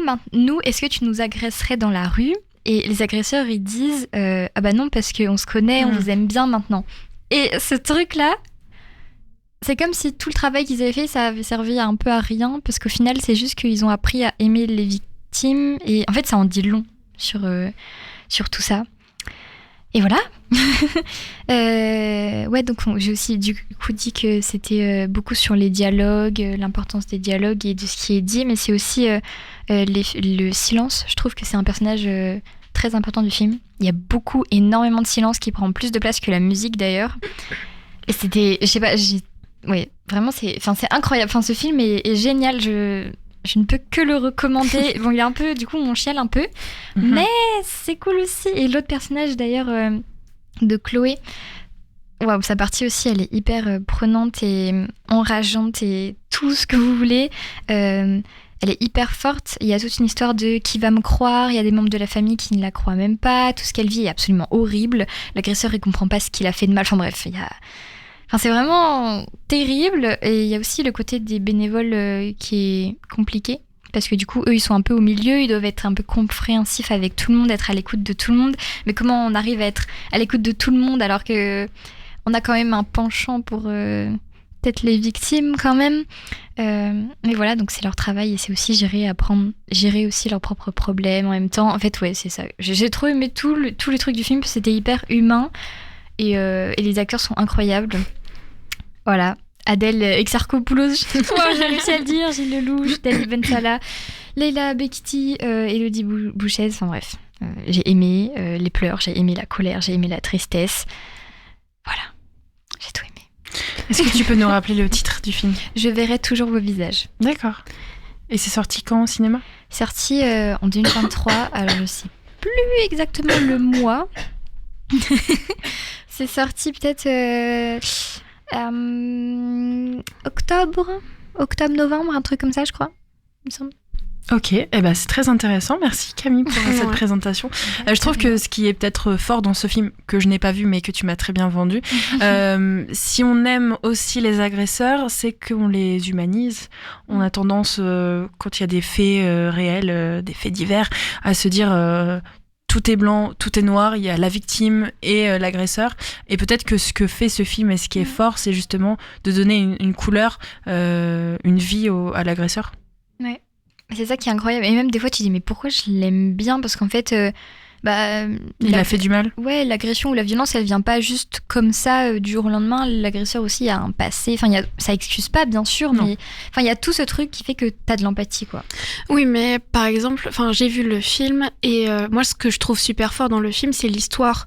est-ce que tu nous agresserais dans la rue? Et les agresseurs, ils disent ah bah non, parce qu'on se connaît, on vous aime bien maintenant. Et ce truc-là, c'est comme si tout le travail qu'ils avaient fait, ça avait servi un peu à rien, parce qu'au final, c'est juste qu'ils ont appris à aimer les victimes, et en fait, ça en dit long sur tout ça. Et voilà. Donc j'ai aussi du coup dit que c'était beaucoup sur les dialogues, l'importance des dialogues et de ce qui est dit, mais c'est aussi le silence. Je trouve que c'est un personnage très important du film. Il y a énormément de silence qui prend plus de place que la musique d'ailleurs. Et c'était, je sais pas, vraiment c'est incroyable. Enfin, ce film est génial. Je ne peux que le recommander. Bon, il est un peu, du coup, on chiale un peu. Mais c'est cool aussi. Et l'autre personnage, d'ailleurs, de Chloé, sa partie aussi, elle est hyper prenante et enrageante et tout ce que vous voulez. Elle est hyper forte. Il y a toute une histoire de qui va me croire. Il y a des membres de la famille qui ne la croient même pas. Tout ce qu'elle vit est absolument horrible. L'agresseur, il comprend pas ce qu'il a fait de mal. Enfin bref, c'est vraiment terrible. Et il y a aussi le côté des bénévoles qui est compliqué. Parce que du coup, eux, ils sont un peu au milieu. Ils doivent être un peu compréhensifs avec tout le monde, être à l'écoute de tout le monde. Mais comment on arrive à être à l'écoute de tout le monde alors que on a quand même un penchant pour peut-être les victimes quand même. Mais voilà, donc c'est leur travail et c'est aussi gérer aussi leurs propres problèmes en même temps. En fait, ouais, c'est ça. J'ai trop aimé tous les trucs du film. C'était hyper humain et les acteurs sont incroyables. Voilà. Adèle Exarchopoulos, j'ai réussi à le dire, Gilles Lelouch, David Ben Salah, Leila Bekti, Élodie Bouchez, enfin bref. J'ai aimé les pleurs, j'ai aimé la colère, j'ai aimé la tristesse. Voilà, j'ai tout aimé. Est-ce que tu peux nous rappeler le titre du film ? Je verrai toujours vos visages. D'accord. Et c'est sorti quand au cinéma ? Sorti en 2023, alors je sais plus exactement le mois. C'est sorti peut-être octobre-novembre, un truc comme ça, je crois, il me semble. Ok, c'est très intéressant. Merci Camille pour cette présentation. Je trouve que ce qui est peut-être fort dans ce film, que je n'ai pas vu mais que tu m'as très bien vendu, si on aime aussi les agresseurs, c'est qu'on les humanise. On a tendance, quand il y a des faits réels, des faits divers, à se dire... tout est blanc, tout est noir, il y a la victime et l'agresseur. Et peut-être que ce que fait ce film et ce qui est fort, c'est justement de donner une couleur, une vie à l'agresseur. Ouais. C'est ça qui est incroyable. Et même des fois, tu te dis, mais pourquoi je l'aime bien ? Parce qu'en fait, il a fait du mal. Ouais, l'agression ou la violence, elle vient pas juste comme ça du jour au lendemain. L'agresseur aussi a un passé. Enfin, ça excuse pas, bien sûr, mais il y a tout ce truc qui fait que t'as de l'empathie, quoi. Oui, mais par exemple, j'ai vu le film et moi, ce que je trouve super fort dans le film, c'est l'histoire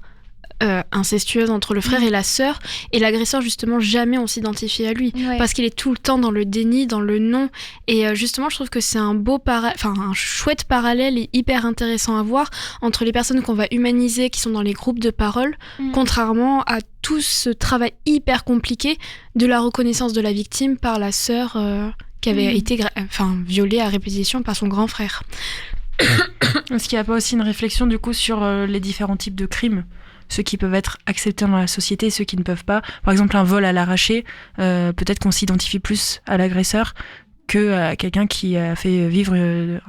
incestueuse entre le frère et la sœur, et l'agresseur justement jamais on s'identifie à lui parce qu'il est tout le temps dans le déni, dans le non, et justement je trouve que c'est un chouette parallèle et hyper intéressant à voir entre les personnes qu'on va humaniser qui sont dans les groupes de parole, contrairement à tout ce travail hyper compliqué de la reconnaissance de la victime par la sœur qui avait été violée à répétition par son grand frère. Est-ce qu'il n'y a pas aussi une réflexion du coup sur les différents types de crimes ? Ceux qui peuvent être acceptés dans la société et ceux qui ne peuvent pas. Par exemple, un vol à l'arraché, peut-être qu'on s'identifie plus à l'agresseur qu'à quelqu'un qui a fait vivre de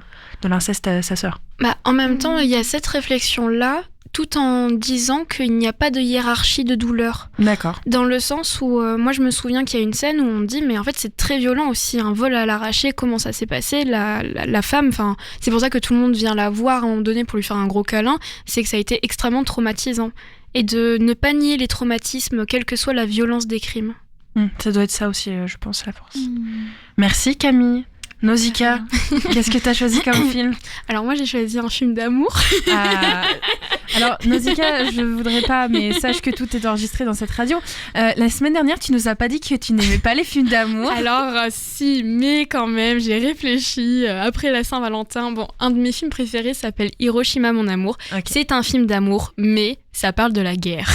l'inceste à sa sœur. En même temps, il y a cette réflexion-là, tout en disant qu'il n'y a pas de hiérarchie de douleur. D'accord. Dans le sens où, moi je me souviens qu'il y a une scène où on dit, mais en fait c'est très violent aussi, un vol à l'arraché, comment ça s'est passé, la femme, c'est pour ça que tout le monde vient la voir à un moment donné pour lui faire un gros câlin, c'est que ça a été extrêmement traumatisant. Et de ne pas nier les traumatismes, quelle que soit la violence des crimes. Ça doit être ça aussi, je pense, la force. Merci Camille. Nausicaa, qu'est-ce que t'as choisi comme film ? Alors moi j'ai choisi un film d'amour. Alors Nausicaa, je voudrais pas, mais sache que tout est enregistré dans cette radio. La semaine dernière, tu nous as pas dit que tu n'aimais pas les films d'amour. Alors si, mais quand même, j'ai réfléchi après la Saint-Valentin. Bon, un de mes films préférés s'appelle Hiroshima mon amour. Okay. C'est un film d'amour, mais ça parle de la guerre.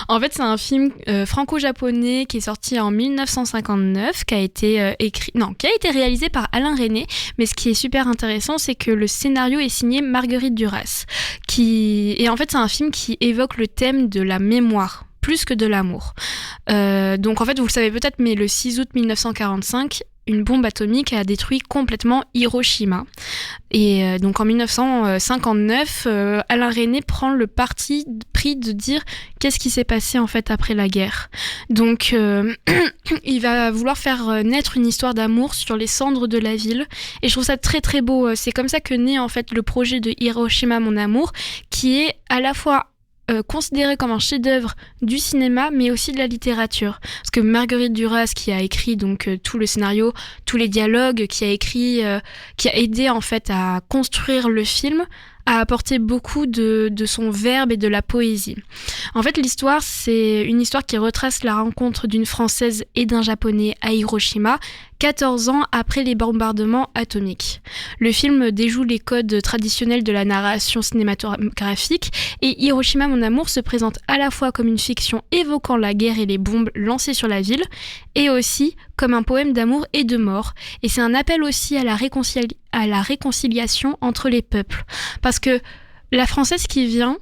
En fait, c'est un film franco-japonais qui est sorti en 1959, qui a été réalisé par Alain Resnais. Mais ce qui est super intéressant, c'est que le scénario est signé Marguerite Duras. Et en fait, c'est un film qui évoque le thème de la mémoire, plus que de l'amour. Donc en fait, vous le savez peut-être, mais le 6 août 1945, une bombe atomique a détruit complètement Hiroshima. Et donc en 1959, Alain Resnais prend le parti pris de dire qu'est-ce qui s'est passé en fait après la guerre. Donc il va vouloir faire naître une histoire d'amour sur les cendres de la ville. Et je trouve ça très très beau. C'est comme ça que naît en fait le projet de Hiroshima mon amour, qui est à la fois considéré comme un chef-d'œuvre du cinéma, mais aussi de la littérature. Parce que Marguerite Duras, qui a écrit donc tout le scénario, tous les dialogues, qui a aidé en fait à construire le film, a apporté beaucoup de son verbe et de la poésie. En fait, l'histoire, c'est une histoire qui retrace la rencontre d'une Française et d'un Japonais à Hiroshima, 14 ans après les bombardements atomiques. Le film déjoue les codes traditionnels de la narration cinématographique et Hiroshima mon amour se présente à la fois comme une fiction évoquant la guerre et les bombes lancées sur la ville et aussi comme un poème d'amour et de mort. Et c'est un appel aussi à la réconciliation entre les peuples. Parce que la Française qui vient,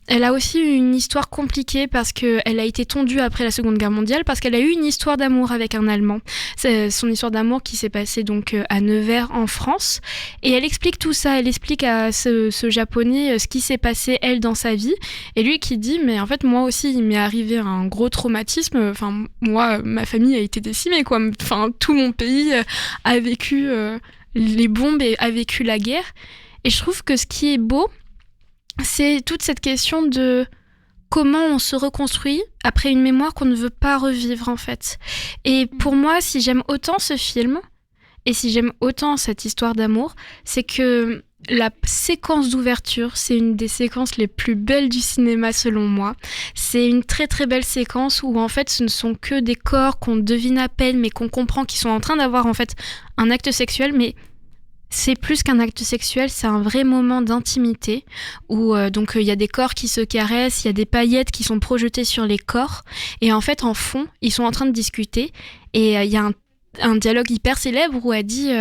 elle a aussi une histoire compliquée parce qu'elle a été tondue après la Seconde Guerre mondiale, parce qu'elle a eu une histoire d'amour avec un Allemand. C'est son histoire d'amour qui s'est passée donc à Nevers en France. Et elle explique tout ça, elle explique à ce Japonais ce qui s'est passé, elle, dans sa vie. Et lui qui dit, mais en fait, moi aussi, il m'est arrivé un gros traumatisme. Enfin, moi, ma famille a été décimée, quoi. Enfin, tout mon pays a vécu les bombes et a vécu la guerre. Et je trouve que ce qui est beau, c'est toute cette question de comment on se reconstruit après une mémoire qu'on ne veut pas revivre en fait. Et pour moi, si j'aime autant ce film et si j'aime autant cette histoire d'amour, c'est que la séquence d'ouverture, c'est une des séquences les plus belles du cinéma selon moi. C'est une très très belle séquence où en fait ce ne sont que des corps qu'on devine à peine mais qu'on comprend qu'ils sont en train d'avoir en fait un acte sexuel, mais c'est plus qu'un acte sexuel, c'est un vrai moment d'intimité où donc il y a des corps qui se caressent, il y a des paillettes qui sont projetées sur les corps et en fait en fond ils sont en train de discuter et il y a un dialogue hyper célèbre où elle dit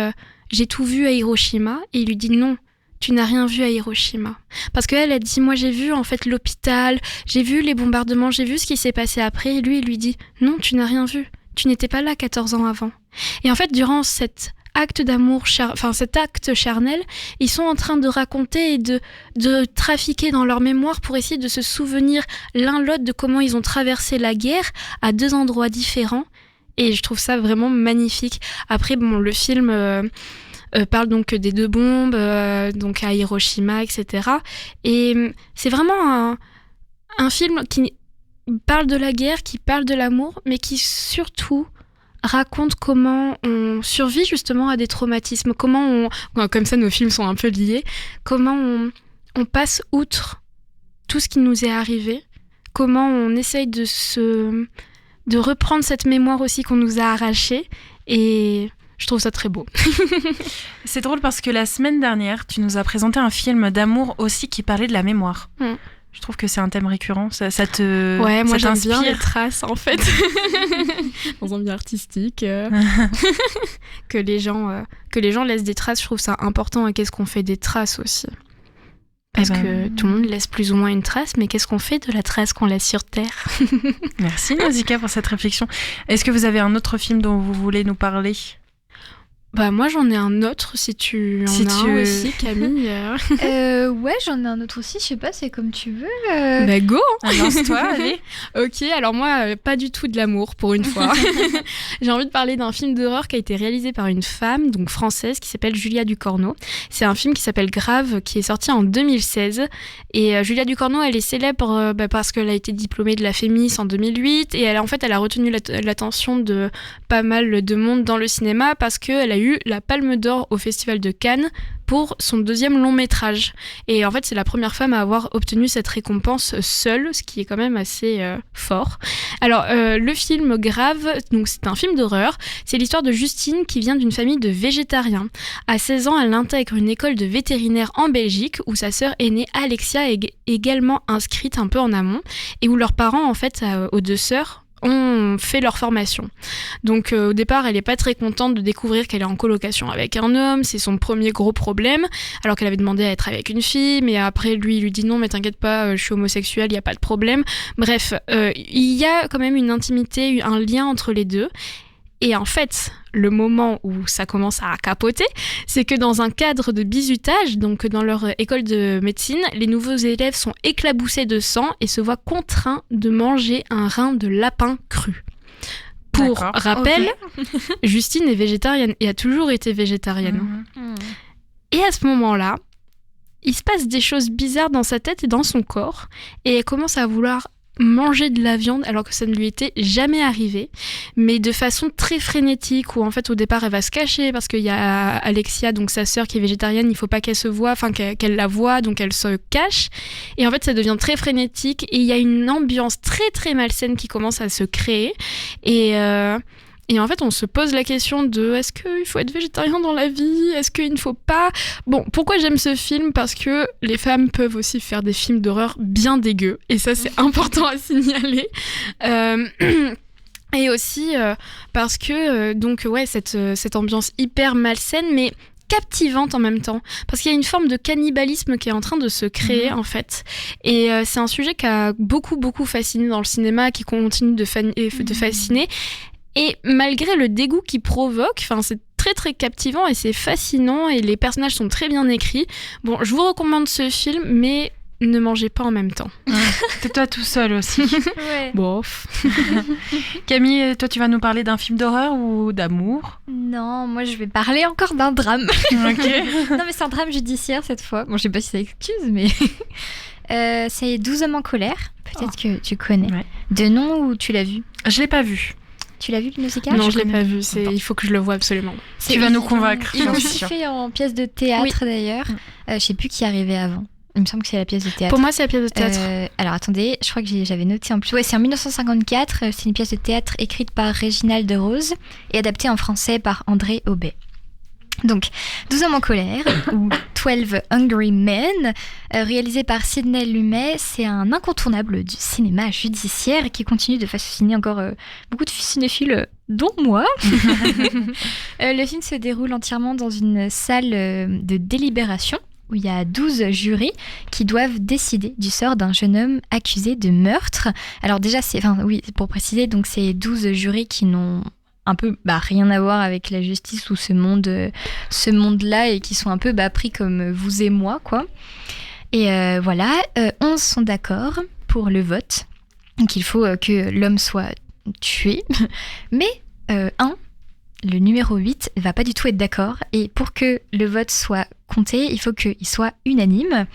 j'ai tout vu à Hiroshima et il lui dit non. Tu n'as rien vu à Hiroshima. Parce qu'elle, elle dit, moi j'ai vu en fait l'hôpital, j'ai vu les bombardements, j'ai vu ce qui s'est passé après. Et lui, il lui dit, non, tu n'as rien vu. Tu n'étais pas là 14 ans avant. Et en fait, durant cet acte d'amour, cet acte charnel, ils sont en train de raconter et de trafiquer dans leur mémoire pour essayer de se souvenir l'un l'autre de comment ils ont traversé la guerre à 2 endroits différents. Et je trouve ça vraiment magnifique. Après, bon, le film... parle donc des 2 bombes, donc à Hiroshima, etc. Et c'est vraiment un film qui parle de la guerre, qui parle de l'amour, mais qui surtout raconte comment on survit justement à des traumatismes, comment comme ça nos films sont un peu liés, comment on passe outre tout ce qui nous est arrivé, comment on essaye de reprendre cette mémoire aussi qu'on nous a arrachée, et... je trouve ça très beau. C'est drôle parce que la semaine dernière, tu nous as présenté un film d'amour aussi qui parlait de la mémoire. Je trouve que c'est un thème récurrent. Ça te Ouais, moi ça j'aime t'inspire. bien les traces en fait. Dans un milieu artistique. Que les gens laissent des traces, je trouve ça important. Et qu'est-ce qu'on fait des traces aussi ? Parce que tout le monde laisse plus ou moins une trace, mais qu'est-ce qu'on fait de la trace qu'on laisse sur Terre ? Merci Nausicaa pour cette réflexion. Est-ce que vous avez un autre film dont vous voulez nous parler ? Bah moi j'en ai un autre si tu en as un aussi, Camille. Ouais, j'en ai un autre aussi, je sais pas, c'est comme tu veux. Bah go, lance-toi, allez. Ok, alors moi pas du tout de l'amour pour une fois. J'ai envie de parler d'un film d'horreur qui a été réalisé par une femme, donc française, qui s'appelle Julia Ducorneau. C'est un film qui s'appelle Grave, qui est sorti en 2016. Et Julia Ducorneau, elle est célèbre parce qu'elle a été diplômée de la FEMIS en 2008 et elle a retenu l'attention de pas mal de monde dans le cinéma parce qu'elle a eu la Palme d'Or au Festival de Cannes pour son 2e long métrage. Et en fait, c'est la première femme à avoir obtenu cette récompense seule, ce qui est quand même assez fort. Alors, le film Grave, donc c'est un film d'horreur. C'est l'histoire de Justine qui vient d'une famille de végétariens. À 16 ans, elle intègre une école de vétérinaire en Belgique où sa sœur aînée Alexia est également inscrite un peu en amont et où leurs parents, en fait, aux 2 sœurs, ont fait leur formation. Donc au départ, elle n'est pas très contente de découvrir qu'elle est en colocation avec un homme, c'est son premier gros problème, alors qu'elle avait demandé à être avec une fille, mais après lui, il lui dit non, mais t'inquiète pas, je suis homosexuel, il n'y a pas de problème. Bref, il y a quand même une intimité, un lien entre les deux. Et en fait, le moment où ça commence à capoter, c'est que dans un cadre de bizutage, donc dans leur école de médecine, les nouveaux élèves sont éclaboussés de sang et se voient contraints de manger un rein de lapin cru. Pour rappel, Justine est végétarienne et a toujours été végétarienne. Et à ce moment-là, il se passe des choses bizarres dans sa tête et dans son corps, et elle commence à vouloir manger de la viande alors que ça ne lui était jamais arrivé, mais de façon très frénétique, où en fait au départ elle va se cacher parce qu'il y a Alexia, donc sa sœur qui est végétarienne, il faut pas qu'elle se voie, enfin qu'elle la voie, donc elle se cache, et en fait ça devient très frénétique et il y a une ambiance très très malsaine qui commence à se créer, et en fait, on se pose la question de est-ce qu'il faut être végétarien dans la vie ? Est-ce qu'il ne faut pas ? Bon, pourquoi j'aime ce film ? Parce que les femmes peuvent aussi faire des films d'horreur bien dégueux. Et ça, c'est important à signaler. Et aussi parce que, cette ambiance hyper malsaine, mais captivante en même temps, parce qu'il y a une forme de cannibalisme qui est en train de se créer en fait, et c'est un sujet qui a beaucoup fasciné dans le cinéma, qui continue de fasciner. Et malgré le dégoût qu'il provoque, c'est très très captivant et c'est fascinant et les personnages sont très bien écrits. Bon, je vous recommande ce film, mais ne mangez pas en même temps. Toi tout seul aussi. Ouais. Bof. Camille, toi tu vas nous parler d'un film d'horreur ou d'amour? Non, moi je vais parler encore d'un drame. Ok. Non mais c'est un drame judiciaire cette fois. Bon, je sais pas si ça excuse, mais c'est 12 hommes en colère. Peut-être que tu connais. Ouais. De nom ou tu l'as vu? Je l'ai pas vu. Tu l'as vu le musical? Non, je l'ai pas vu. Il faut que je le voie absolument. Tu vas nous convaincre. Ils l'ont j'en suis aussi sûre. fait en pièce de théâtre d'ailleurs. Je sais plus qui arrivait avant. Il me semble que c'est la pièce de théâtre. Pour moi, c'est la pièce de théâtre. Alors attendez, je crois que j'avais noté en plus. Ouais, c'est en 1954. C'est une pièce de théâtre écrite par Réginald de Rose et adaptée en français par André Aubet. Donc, 12 hommes en colère, ou 12 Hungry Men, réalisé par Sidney Lumet, c'est un incontournable du cinéma judiciaire qui continue de fasciner encore beaucoup de cinéphiles, dont moi. Le film se déroule entièrement dans une salle de délibération où il y a 12 jurys qui doivent décider du sort d'un jeune homme accusé de meurtre. Alors déjà, pour préciser, donc c'est 12 jurys qui n'ont un peu rien à voir avec la justice ou ce monde-là et qui sont un peu pris comme vous et moi, quoi. Et voilà, 11 sont d'accord pour le vote, donc il faut que l'homme soit tué, mais le numéro 8 va pas du tout être d'accord, et pour que le vote soit compté, il faut qu'il soit unanime.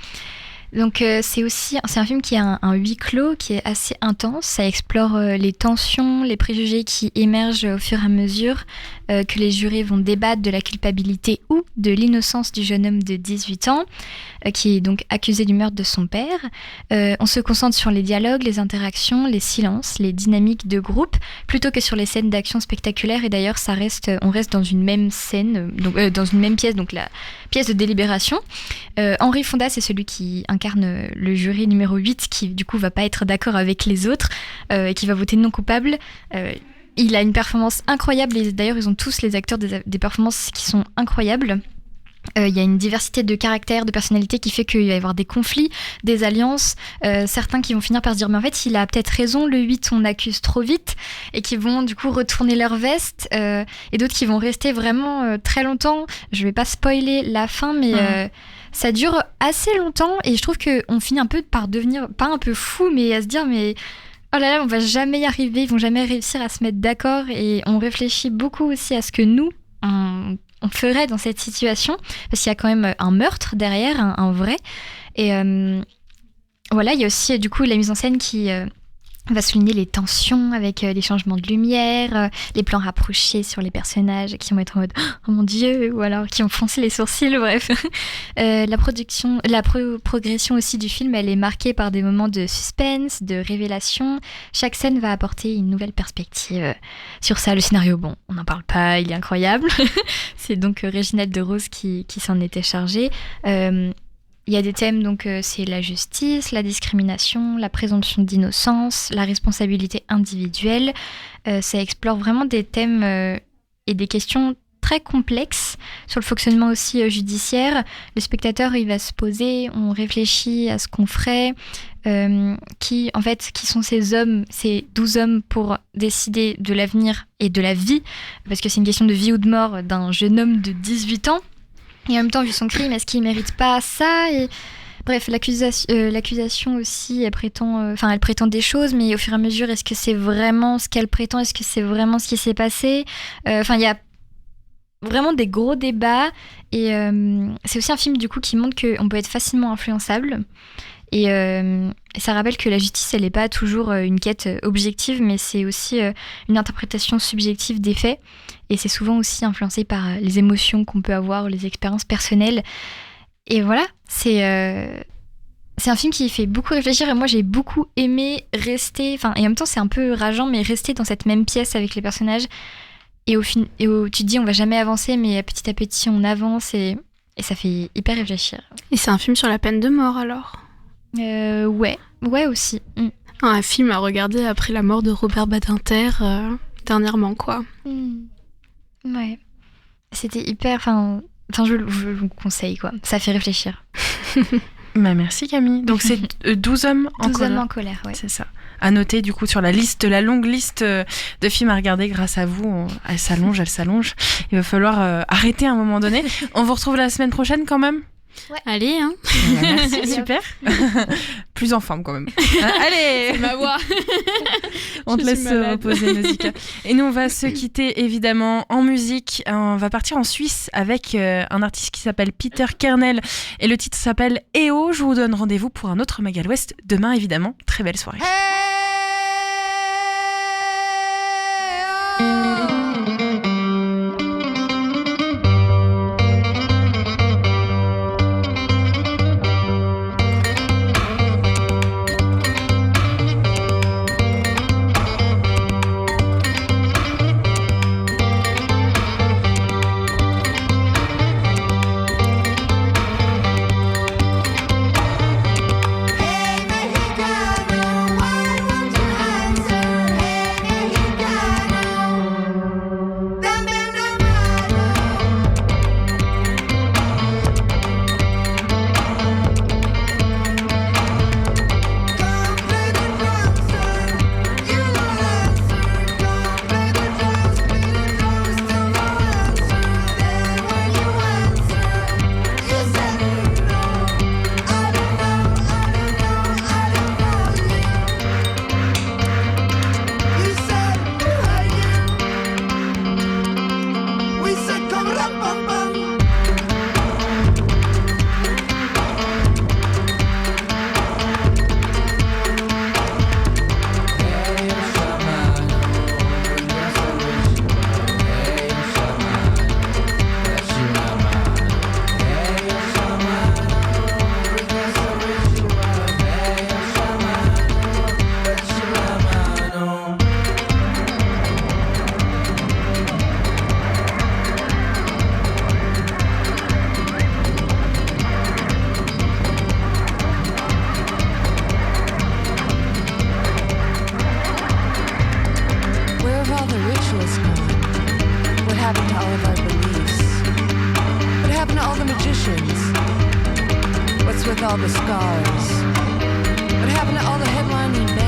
Donc c'est un film qui a un huis clos qui est assez intense. Ça explore les tensions, les préjugés qui émergent au fur et à mesure que les jurés vont débattre de la culpabilité ou de l'innocence du jeune homme de 18 ans qui est donc accusé du meurtre de son père. On se concentre sur les dialogues, les interactions, les silences, les dynamiques de groupe plutôt que sur les scènes d'action spectaculaires. Et d'ailleurs, on reste dans une même scène, dans une même pièce, donc la pièce de délibération. Henri Fonda, c'est celui qui incarne le jury numéro 8 qui du coup va pas être d'accord avec les autres et qui va voter non coupable. Il a une performance incroyable et d'ailleurs ils ont tous les acteurs des performances qui sont incroyables. Il y a une diversité de caractères, de personnalités qui fait qu'il va y avoir des conflits, des alliances, certains qui vont finir par se dire mais en fait il a peut-être raison, le 8 on accuse trop vite et qui vont du coup retourner leur veste et d'autres qui vont rester vraiment très longtemps. Je vais pas spoiler la fin mais ça dure assez longtemps et je trouve qu'on finit un peu par devenir, pas un peu fou mais à se dire mais oh là là, on va jamais y arriver, ils vont jamais réussir à se mettre d'accord et on réfléchit beaucoup aussi à ce que nous, on ferait dans cette situation parce qu'il y a quand même un meurtre derrière, un vrai. Et voilà, il y a aussi du coup la mise en scène qui va souligner les tensions avec les changements de lumière, les plans rapprochés sur les personnages qui vont être en mode oh mon dieu, ou alors qui ont foncé les sourcils, bref. La progression aussi du film, elle est marquée par des moments de suspense, de révélation. Chaque scène va apporter une nouvelle perspective sur ça. Le scénario, bon, on n'en parle pas, il est incroyable. C'est donc Réginald de Rose qui s'en était chargé. Il y a des thèmes, donc c'est la justice, la discrimination, la présomption d'innocence, la responsabilité individuelle. Ça explore vraiment des thèmes et des questions très complexes sur le fonctionnement aussi judiciaire. Le spectateur, il va se poser, on réfléchit à ce qu'on ferait. Qui sont ces hommes, ces 12 hommes pour décider de l'avenir et de la vie, parce que c'est une question de vie ou de mort d'un jeune homme de 18 ans. Et en même temps, vu son crime, est-ce qu'il ne mérite pas ça? Et bref, l'accusation aussi, elle prétend des choses, mais au fur et à mesure, est-ce que c'est vraiment ce qu'elle prétend? Est-ce que c'est vraiment ce qui s'est passé? Il y a vraiment des gros débats. Et c'est aussi un film, du coup, qui montre qu'on peut être facilement influençable. Et ça rappelle que la justice, elle n'est pas toujours une quête objective, mais c'est aussi une interprétation subjective des faits. Et c'est souvent aussi influencé par les émotions qu'on peut avoir, les expériences personnelles. Et voilà, c'est un film qui fait beaucoup réfléchir. Et moi, j'ai beaucoup aimé rester... et en même temps, c'est un peu rageant, mais rester dans cette même pièce avec les personnages. Et tu te dis, on va jamais avancer, mais petit à petit, on avance. Et ça fait hyper réfléchir. Et c'est un film sur la peine de mort, alors? Ouais aussi. Un film à regarder après la mort de Robert Badinter dernièrement, quoi. Ouais. C'était hyper... je vous conseille, quoi. Ça fait réfléchir. Merci Camille. Donc c'est 12 hommes en colère. 12 hommes en colère, ouais. C'est ça. À noter du coup sur la longue liste de films à regarder grâce à vous. Elle s'allonge. Il va falloir arrêter à un moment donné. On vous retrouve la semaine prochaine quand même? Allez, hein. Merci, super. Plus en forme quand même. Allez. C'est ma voix. On te Je suis laisse malade. reposer, Nausicaa. Et nous, on va se quitter évidemment en musique. On va partir en Suisse avec un artiste qui s'appelle Peter Kernel. Et le titre s'appelle EO. Je vous donne rendez-vous pour un autre Magal West demain, évidemment. Très belle soirée. With all the scars, what happened to all the headlining bands?